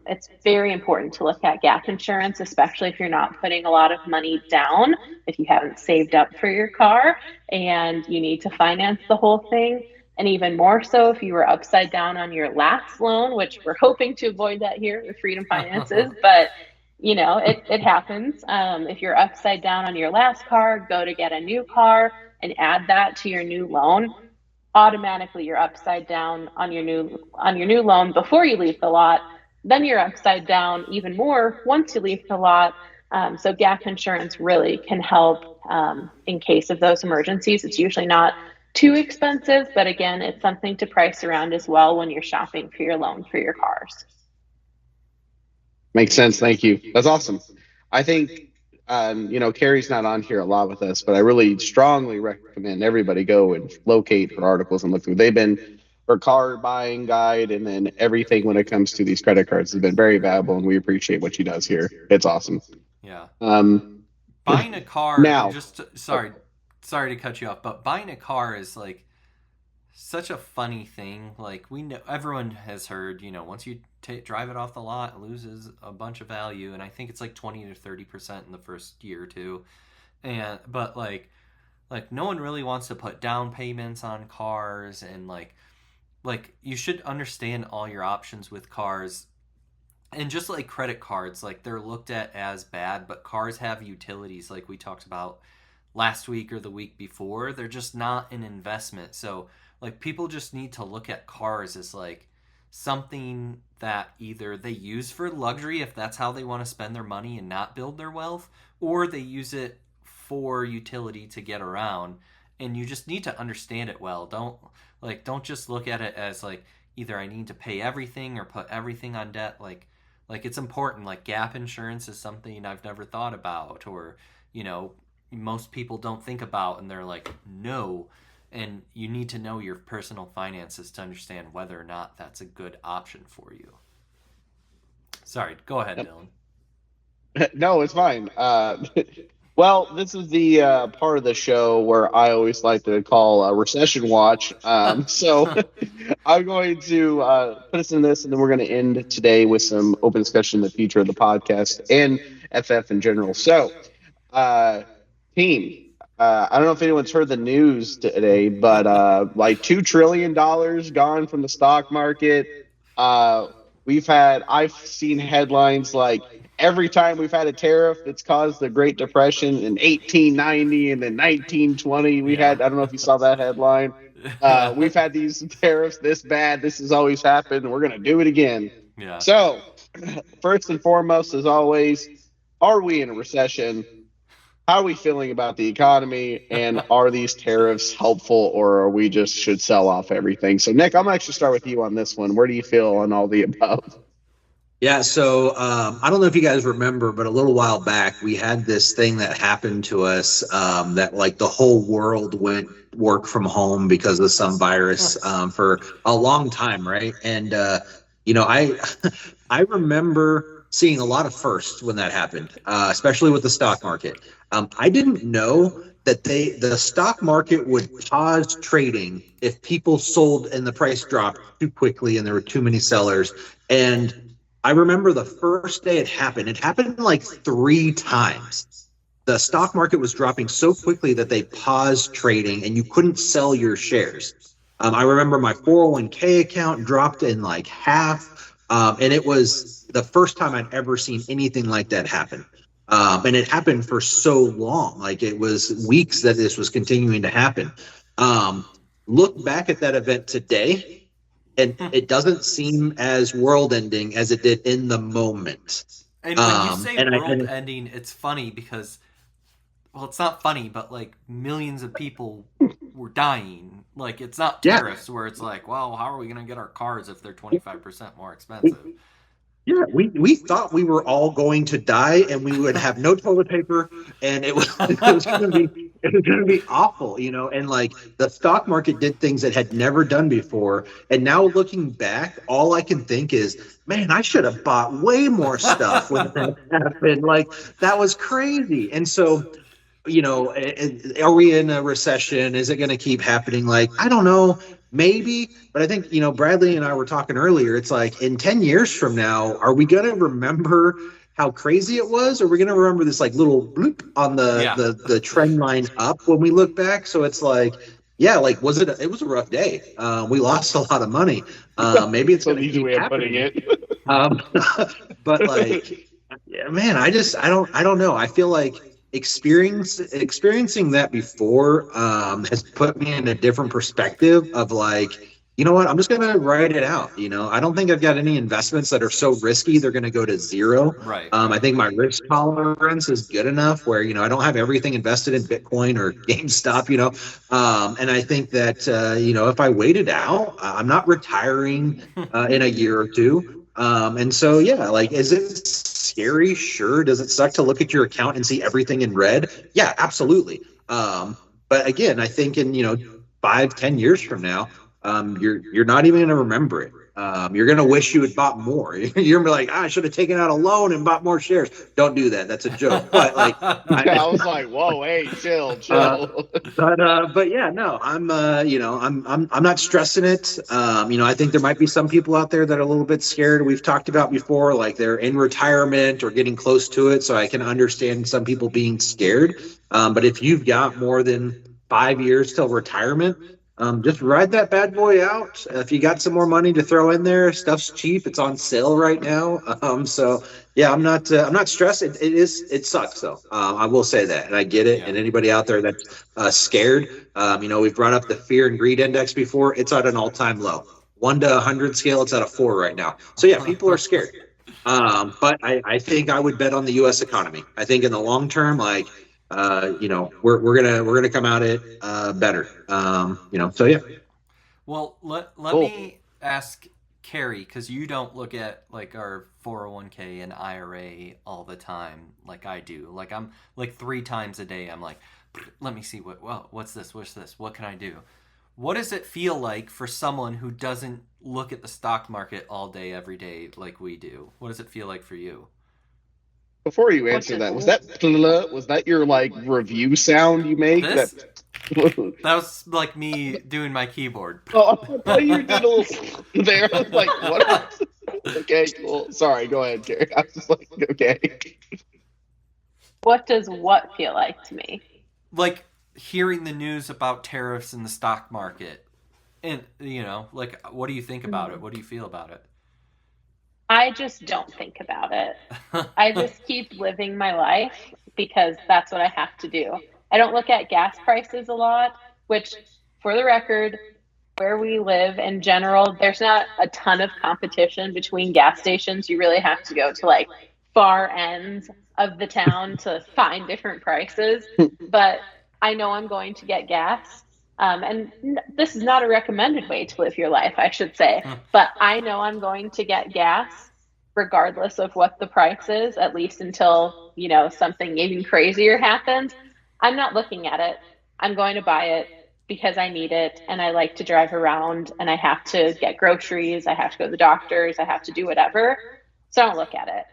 it's very important to look at gap insurance, especially if you're not putting a lot of money down, if you haven't saved up for your car and you need to finance the whole thing. And even more so if you were upside down on your last loan, which we're hoping to avoid that here with Freedom Finances, but it happens. If you're upside down on your last car, go to get a new car and add that to your new loan. Automatically you're upside down on your new loan before you leave the lot. Then you're upside down even more once you leave the lot. So gap insurance really can help in case of those emergencies. It's usually not too expensive, but again, it's something to price around as well when you're shopping for your loan for your cars. Makes sense. Thank you. That's awesome. I think, Carrie's not on here a lot with us, but I really strongly recommend everybody go and locate her articles and look through. They've been her car buying guide, and then everything when it comes to these credit cards has been very valuable, and we appreciate what she does here. It's awesome. Yeah. Buying a car now. Sorry to cut you off, but buying a car is like such a funny thing. Like, we know, everyone has heard, once you drive it off the lot, it loses a bunch of value, and I think it's like 20 to 30% in the first year or two. But like no one really wants to put down payments on cars, and like you should understand all your options with cars. And just like credit cards, like they're looked at as bad, but cars have utilities, like we talked about last week or the week before. They're just not an investment. So like people just need to look at cars as like something that either they use for luxury if that's how they want to spend their money and not build their wealth, or they use it for utility to get around. And you just need to understand it well. Don't just look at it as like either I need to pay everything or put everything on debt. Like it's important. Like gap insurance is something I've never thought about, or most people don't think about, and they're like, no. And you need to know your personal finances to understand whether or not that's a good option for you. Sorry, go ahead, Dylan. No, it's fine. Well, this is the part of the show where I always like to call a recession watch. So I'm going to put us in this, and then we're going to end today with some open discussion in the future of the podcast and FF in general. So, team, I don't know if anyone's heard the news today, but like $2 trillion gone from the stock market. I've seen headlines like every time we've had a tariff, it's caused the Great Depression in 1890 and then 1920. We had, I don't know if you saw that headline. We've had these tariffs this bad. This has always happened. We're going to do it again. Yeah. So first and foremost, as always, are we in a recession? How are we feeling about the economy, and are these tariffs helpful, or are we just should sell off everything? So, Nick, I'm going to actually start with you on this one. Where do you feel on all the above? Yeah, so I don't know if you guys remember, but a little while back, we had this thing that happened to us that like the whole world went work from home because of some virus for a long time, right? And, I remember seeing a lot of firsts when that happened, especially with the stock market. I didn't know that the stock market would pause trading if people sold and the price dropped too quickly and there were too many sellers. And I remember the first day it happened like 3 times. The stock market was dropping so quickly that they paused trading and you couldn't sell your shares. I remember my 401k account dropped in like half. And it was the first time I'd ever seen anything like that happen. And it happened for so long, like it was weeks that this was continuing to happen. Look back at that event today, and it doesn't seem as world ending as it did in the moment. And when you say world ending, it's funny because well, it's not funny, but like millions of people were dying. Like it's not Yeah. tariffs where it's like, well, how are we going to get our cars if they're 25% more expensive? Yeah, we thought we were all going to die and we would have no toilet paper and it was gonna be awful, you know, and like the stock market did things it had never done before. And now looking back, all I can think is, man, I should have bought way more stuff when that happened. Like that was crazy. And so, you know, are we in a recession? Is it going to keep happening? Like, I don't know, maybe, but I think, you know, Bradley and I were talking earlier. It's like in 10 years from now, are we going to remember how crazy it was? Or are we going to remember this like little bloop on the trend line up when we look back? So it's like, yeah, like it was a rough day. We lost a lot of money. Maybe it's going to keep happening. But like, yeah, man, I don't know. I feel like experiencing that before has put me in a different perspective of like, you know what, I'm just gonna write it out. You know, I don't think I've got any investments that are so risky they're gonna go to zero. Right. I think my risk tolerance is good enough where, you know, I don't have everything invested in Bitcoin or GameStop, you know. And I think that you know, if I wait it out, I'm not retiring in a year or two. And so, yeah, like, is it scary? Sure. Does it suck to look at your account and see everything in red? Yeah, absolutely. But again, I think in, you know, 5-10 years from now, you're not even going to remember it. You're going to wish you had bought more. You're going to be like, I should have taken out a loan and bought more shares. Don't do that. That's a joke. But like, I was like, whoa, hey, chill. But yeah, no, you know, I'm not stressing it. You know, I think there might be some people out there that are a little bit scared. We've talked about before, like they're in retirement or getting close to it. So I can understand some people being scared. But if you've got more than 5 years till retirement, just ride that bad boy out. If you got some more money to throw in there, stuff's cheap. It's on sale right now. So yeah, I'm not stressed. It sucks though. I will say that, and I get it. Yeah. And anybody out there that's scared, you know, we've brought up the fear and greed index before. It's at an all-time low. 1 to 100 scale, it's at a 4 right now. So yeah, people are scared. But I think I would bet on the U.S. economy. I think in the long term, like, you know, we're gonna come out it better. You know, so yeah. Well, let Cool. me ask Carrie, because you don't look at like our 401k and IRA all the time like I do. Like I'm like 3 times a day. I'm like, let me see what's this? What's this? What can I do? What does it feel like for someone who doesn't look at the stock market all day, every day like we do? What does it feel like for you? Before you answer that, was that your like review sound you make? This? That was like me doing my keyboard. Oh, I thought you did a little there. I was like, what? Okay, cool. Sorry, go ahead, Gary. I was just like, okay. What does what feel like to me? Like hearing the news about tariffs in the stock market. And, you know, like, what do you think about it? What do you feel about it? I just don't think about it. I just keep living my life because that's what I have to do. I don't look at gas prices a lot, which, for the record, where we live in general, there's not a ton of competition between gas stations. You really have to go to like far ends of the town to find different prices. But I know I'm going to get gas. And this is not a recommended way to live your life, I should say. But I know I'm going to get gas regardless of what the price is, at least until, you know, something even crazier happens. I'm not looking at it. I'm going to buy it because I need it and I like to drive around and I have to get groceries. I have to go to the doctors. I have to do whatever. So I don't look at it.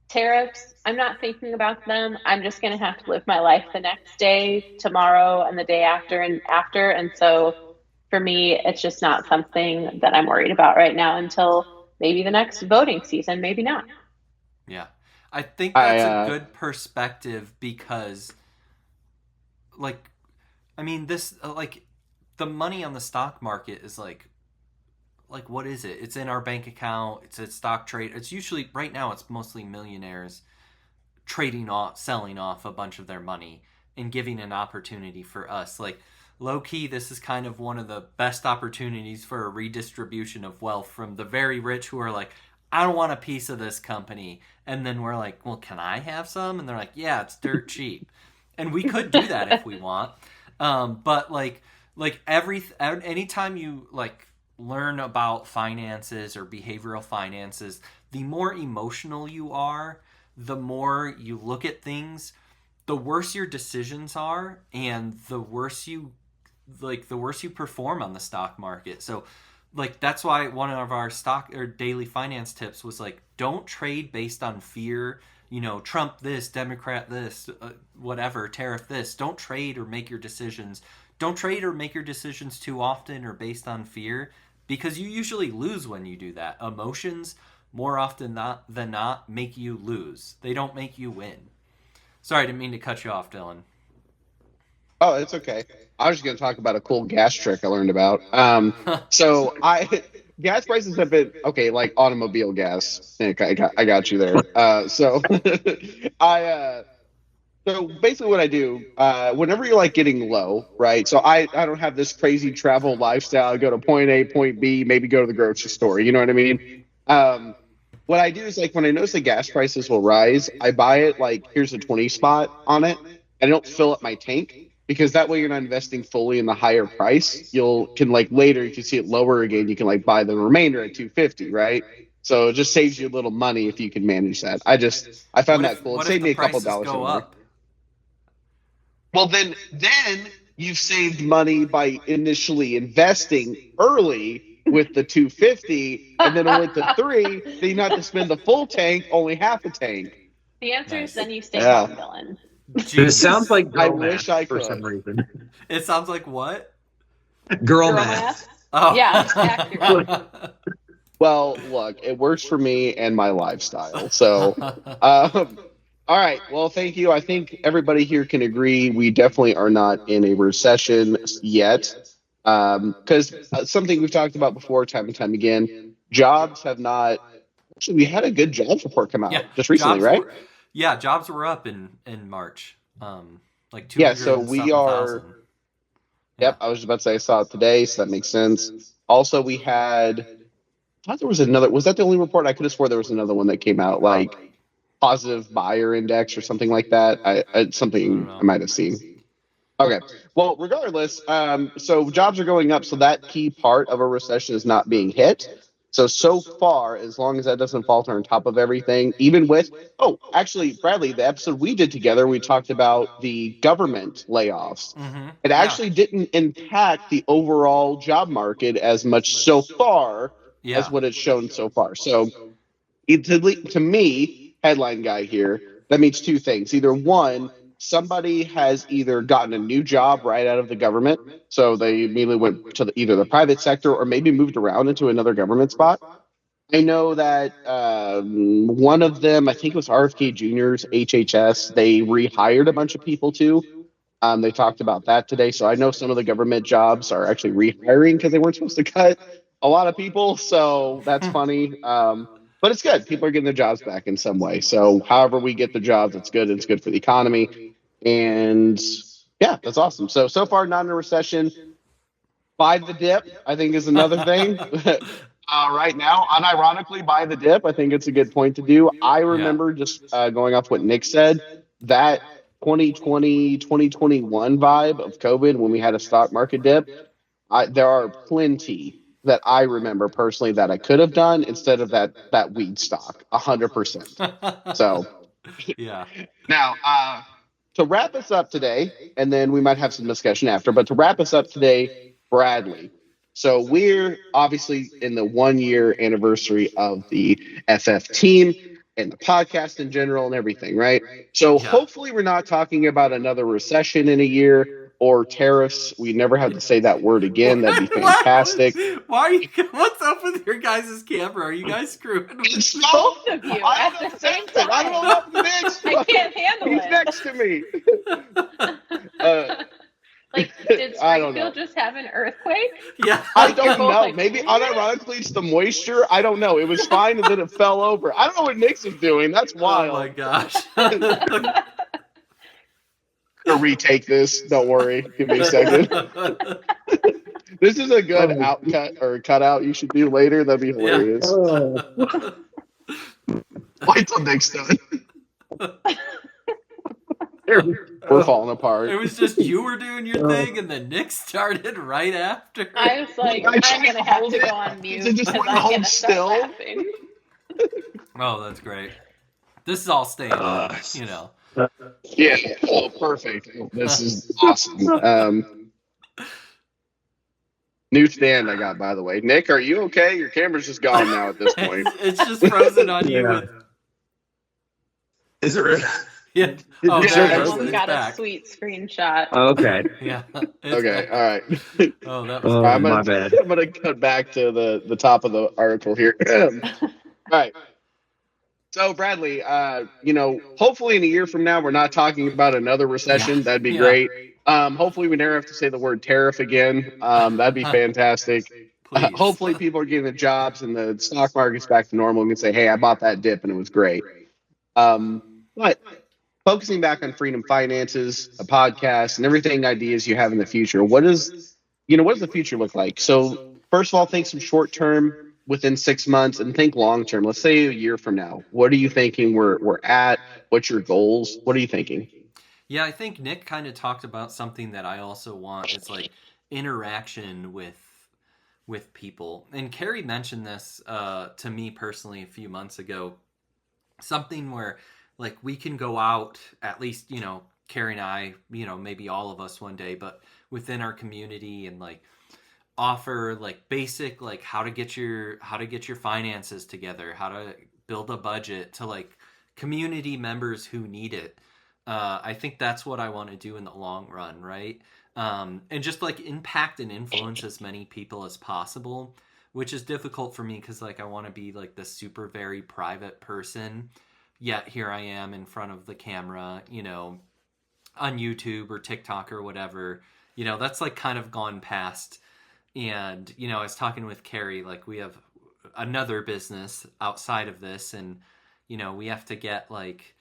Tariffs, I'm not thinking about them. I'm just going to have to live my life the next day, tomorrow, and the day after and after. And so for me, it's just not something that I'm worried about right now until maybe the next voting season, maybe not. Yeah. I think that's a good perspective because, like, I mean, this, like, the money on the stock market is like, what is it? It's in our bank account. It's a stock trade. It's usually, right now, it's mostly millionaires trading off, selling off a bunch of their money and giving an opportunity for us. Like, low key, this is kind of one of the best opportunities for a redistribution of wealth from the very rich who are like, I don't want a piece of this company. And then we're like, well, can I have some? And they're like, yeah, it's dirt cheap. and we could do that if we want. But like anytime you like learn about finances or behavioral finances, the more emotional you are, the more you look at things, the worse your decisions are, and the worse you perform on the stock market. So like that's why one of our stock or daily finance tips was like, don't trade based on fear. Trump this, Democrat this, whatever, tariff this. Don't trade or make your decisions. Don't trade or make your decisions too often or based on fear, because you usually lose when you do that. Emotions, more often than not, make you lose. They don't make you win. Sorry, I didn't mean to cut you off, Dylan. Oh, it's okay. I was just going to talk about a cool gas trick I learned about. So gas prices have been okay, like automobile gas. I got you there. So basically what I do, whenever you're like getting low, right? So I don't have this crazy travel lifestyle. I go to point A, point B, maybe go to the grocery store. You know what I mean? What I do is like when I notice the gas prices will rise, I buy it like here's a 20 spot on it, and I don't fill up my tank. Because that way you're not investing fully in the higher price. Can like later, if you see it lower again, you can like buy the remainder at 250, right? So it just saves you a little money if you can manage that. I found that cool. It saved me a couple dollars. Go up? Well, then you've saved money by initially investing early with the 250, and then with the 3, then you not have to spend the full tank, only half a tank. The answer is then you stay home, Dylan. It sounds like girl I math wish I for could. some reason. It sounds like what? Girl math. Oh. Yeah, it's accurate. Well, look, it works for me and my lifestyle. So, all right. Well, thank you. I think everybody here can agree we definitely are not in a recession yet. Because something we've talked about before, time and time again, jobs have not. Actually, we had a good jobs report come out just recently, right? Jobs were up in March. Like 200. Yeah, so we are. Yep, I was just about to say I saw it today, so that makes sense. Also, we had. I thought there was another. Was that the only report? I could have swore there was another one that came out, like positive buyer index or something like that. Something I might have seen. Okay. Well, regardless, so jobs are going up, so that key part of a recession is not being hit. So far, as long as that doesn't falter on top of everything, even with, actually, Bradley, the episode we did together, we talked about the government layoffs. Mm-hmm. It actually didn't impact the overall job market as much so far as what it's shown so far. So to me, headline guy here, that means two things. Either one, somebody has either gotten a new job right out of the government, so they immediately went to either the private sector or maybe moved around into another government spot. I know that one of them, I think it was RFK Jr.'s HHS, they rehired a bunch of people too. They talked about that today. So I know some of the government jobs are actually rehiring because they weren't supposed to cut a lot of people. So that's funny. But it's good. People are getting their jobs back in some way. So however we get the jobs, it's good. It's good for the economy. And yeah, that's awesome. So far, not in a recession. Buy the dip, I think, is another thing. Right now, unironically, buy the dip. I think it's a good point to do. I remember just going off what Nick said, that 2020, 2021 vibe of COVID when we had a stock market dip. There are plenty that I remember personally that I could have done instead of that weed stock, 100%. So, yeah. Now, to wrap us up today, and then we might have some discussion after, but to wrap us up today, Bradley. So we're obviously in the 1-year anniversary of the FF team and the podcast in general and everything, right? So hopefully we're not talking about another recession in a year or tariffs. We never have to say that word again. That'd be fantastic. Why are you? What's up with your guys' camera? Are you guys screwing with me? Both of you at the same time. I don't know what next. I can't handle He's it. next to me. Like, did I don't know. Springfield just have an earthquake? Yeah. I don't know. Like, Maybe unironically it's the moisture. I don't know. It was fine and then it fell over. I don't know what Nick's is doing. That's wild. Oh my gosh. I'll retake this. Don't worry. Give me a second. This is a good outcut or cutout you should do later. That'd be hilarious. Wait till Nick's done. We're falling apart. It was just you were doing your thing, and then Nick started right after. I was like, I I'm tried going to to have hold to it. go on mute Is it just because wanna I'm hold going to start still? laughing. Oh, that's great. This is all staying on, you know. Yeah. Oh, perfect. This is awesome. New stand I got, by the way. Nick, are you okay? Your camera's just gone now at this point. It's just frozen on you. Yeah. With, Is it really? yeah. Oh, Yeah, there it is. everyone's Everyone It's got back. a sweet screenshot. Okay. Yeah. It's Okay, back. all right. Oh, that was Oh, I'm good. my bad. gonna cut back to the top of the article here. All right. So Bradley, hopefully in a year from now we're not talking about another recession. Yeah. That'd be Yeah. great. Hopefully we never have to say the word tariff again. That'd be fantastic. Please. Hopefully people are getting the jobs and the stock market's back to normal and can say, "Hey, I bought that dip and it was great." But focusing back on Freedom Finances, a podcast, and everything ideas you have in the future, what does the future look like? So first of all, think some short term within 6 months, and think long term. Let's say a year from now. What are you thinking we're at? What's your goals? What are you thinking? Yeah, I think Nick kind of talked about something that I also want. It's like interaction with people. And Carrie mentioned this to me personally a few months ago. Something where like we can go out, at least, Carrie and I, maybe all of us one day, but within our community, and like offer like basic, like how to get your finances together, how to build a budget to like community members who need it. I think that's what I want to do in the long run, right? And just like impact and influence as many people as possible, which is difficult for me because like I want to be like the super very private person, yet here I am in front of the camera, on YouTube or TikTok or whatever. That's like kind of gone past. And I was talking with Carrie, like we have another business outside of this, and we have to get like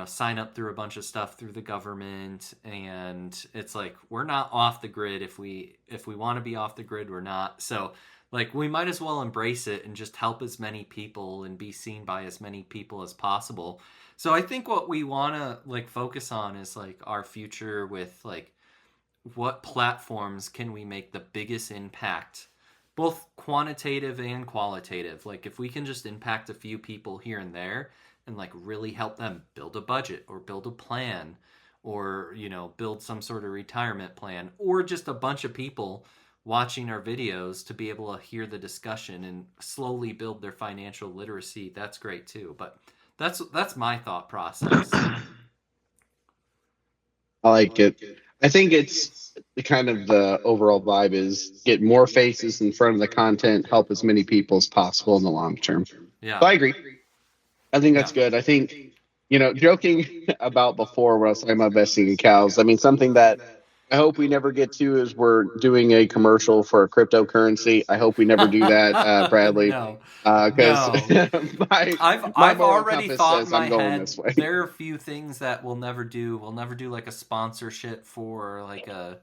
sign up through a bunch of stuff through the government, and it's like we're not off the grid. If we want to be off the grid, we're not. So like we might as well embrace it and just help as many people and be seen by as many people as possible. So I think what we want to like focus on is like our future with like what platforms can we make the biggest impact, both quantitative and qualitative. Like if we can just impact a few people here and there and like really help them build a budget or build a plan or build some sort of retirement plan, or just a bunch of people watching our videos to be able to hear the discussion and slowly build their financial literacy, that's great too. But that's my thought process. I like it. I think it's the overall vibe is get more faces in front of the content, help as many people as possible in the long term. Yeah. So I agree. I think that's good. I think, joking about before when I was talking about investing in cows, I mean, something that I hope we never get to is we're doing a commercial for a cryptocurrency. I hope we never do that, Bradley. No. Because I've already thought in my going head this way. there are a few things that we'll never do. We'll never do like a sponsorship for like a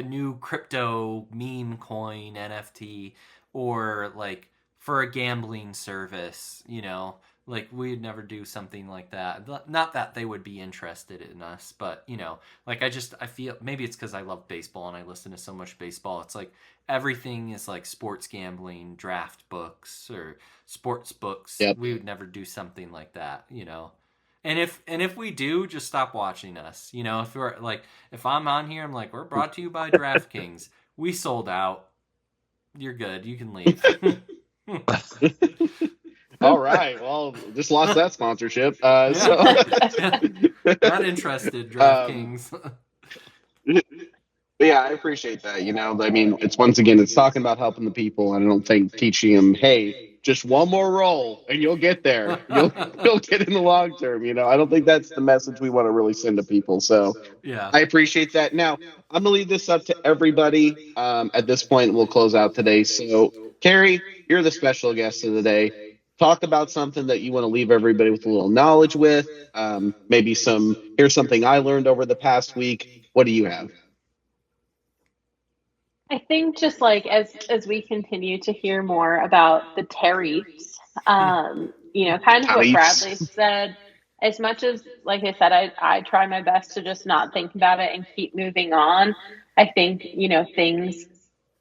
new crypto meme coin NFT, or like for a gambling service, like we'd never do something like that. Not that they would be interested in us, but like I feel maybe it's because I love baseball and I listen to so much baseball. It's like everything is like sports gambling, draft books or sports books. Yep. We would never do something like that, And if we do, just stop watching us. If we're like, if I'm on here, I'm like, we're brought to you by DraftKings. We sold out. You're good. You can leave. All right. Well, just lost that sponsorship. Not So interested, DraftKings. But yeah, I appreciate that. I mean, it's talking about helping the people, and I don't think teaching them, hey, just one more roll and you'll get there. You'll get in the long term. I don't think that's the message we want to really send to people. So Yeah. I appreciate that. Now I'm gonna leave this up to everybody. At this point, we'll close out today. So Carrie, you're the special guest of the day. Talk about something that you want to leave everybody with a little knowledge with. Maybe here's something I learned over the past week. What do you have? I think just like as we continue to hear more about the tariffs, kind of what Bradley said, as much as, like I said, I try my best to just not think about it and keep moving on. I think, things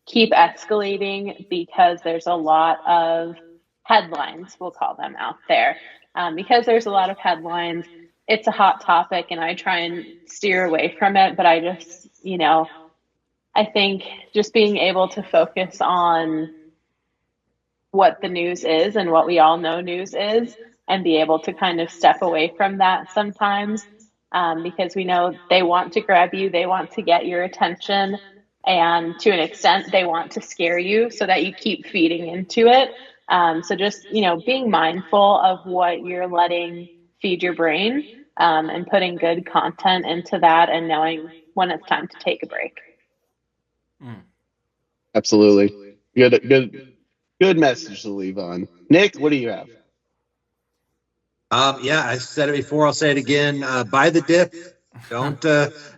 keep escalating because there's a lot of headlines, we'll call them, out there. Because there's a lot of headlines, it's a hot topic, and I try and steer away from it. But I just, I think just being able to focus on what the news is and what we all know news is, and be able to kind of step away from that sometimes, because we know they want to grab you, they want to get your attention, and to an extent they want to scare you so that you keep feeding into it. So just, being mindful of what you're letting feed your brain, and putting good content into that, and knowing when it's time to take a break. Absolutely. Good message to leave on. Nick, what do you have? Yeah, I said it before. I'll say it again. Buy the dip. Don't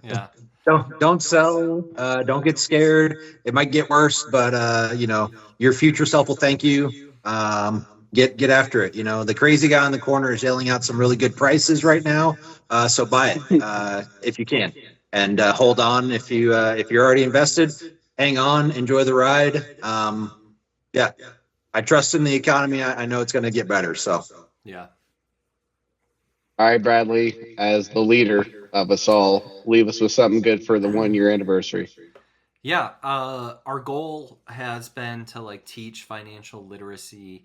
Yeah. don't sell. Don't get scared. It might get worse, but your future self will thank you. Get after it. The crazy guy in the corner is yelling out some really good prices right now. So buy it if you can, and hold on if you're already invested. Hang on, enjoy the ride. Yeah, I trust in the economy. I know it's going to get better. So Yeah. All right, Bradley, as the leader of us all, leave us with something good for the 1-year anniversary. Yeah, our goal has been to teach financial literacy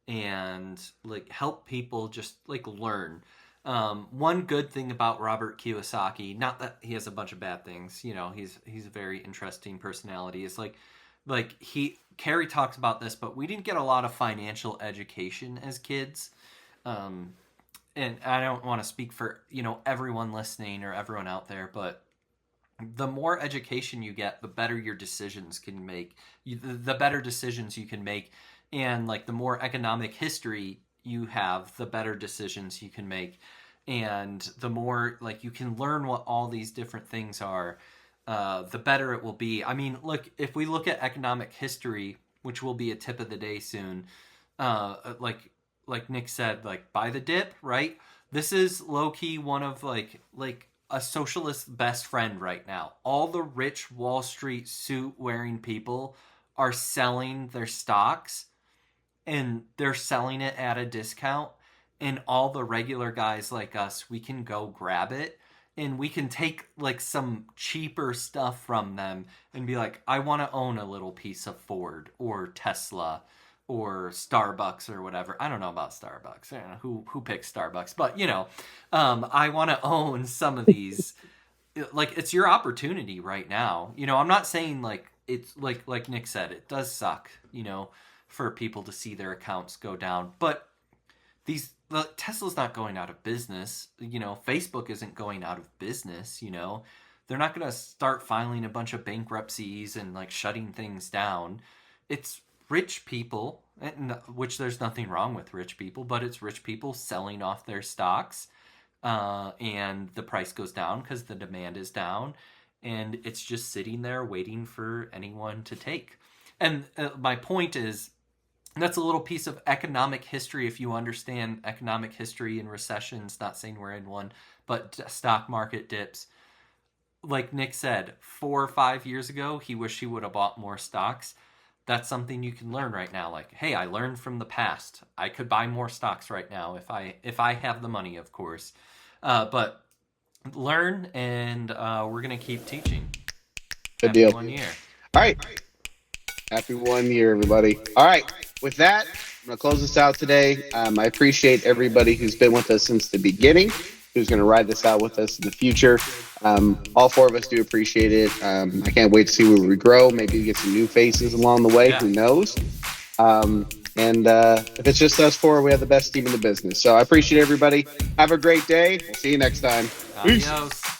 and help people just learn. One good thing about Robert Kiyosaki, not that he has a bunch of bad things, he's a very interesting personality. Is Carrie talks about this, but we didn't get a lot of financial education as kids. And I don't want to speak for, everyone listening or everyone out there, but the more education you get, the better your decisions can make. The better decisions you can make. And the more economic history you have, the better decisions you can make. And the more you can learn what all these different things are, the better it will be. I mean, look, if we look at economic history, which will be a tip of the day soon, like Nick said, buy the dip, right? This is low-key one of a socialist best friend right now. All the rich Wall Street suit-wearing people are selling their stocks, and they're selling it at a discount. And all the regular guys like us, we can go grab it, and we can take some cheaper stuff from them and be like, I want to own a little piece of Ford or Tesla or Starbucks or whatever. I don't know about Starbucks. I don't know who picks Starbucks, but I want to own some of these. It's your opportunity right now. I'm not saying it's like Nick said, it does suck, for people to see their accounts go down, but Tesla's not going out of business. Facebook isn't going out of business. They're not going to start filing a bunch of bankruptcies and shutting things down. It's rich people, which there's nothing wrong with rich people, but it's rich people selling off their stocks, and the price goes down because the demand is down, and it's just sitting there waiting for anyone to take. And my point is, that's a little piece of economic history. If you understand economic history and recessions, not saying we're in one, but stock market dips. Like Nick said, 4 or 5 years ago, he wished he would have bought more stocks. That's something you can learn right now. Hey, I learned from the past. I could buy more stocks right now if I have the money, of course. But learn, and we're going to keep teaching. Good deal. 1 year. All right. Happy 1 year, everybody. All right. With that, I'm going to close this out today. I appreciate everybody who's been with us since the beginning, who's going to ride this out with us in the future. All 4 of us do appreciate it. I can't wait to see where we grow. Maybe we get some new faces along the way. Yeah. Who knows? And if it's just us 4, we have the best team in the business. So I appreciate everybody. Have a great day. We'll see you next time. Adios. Peace.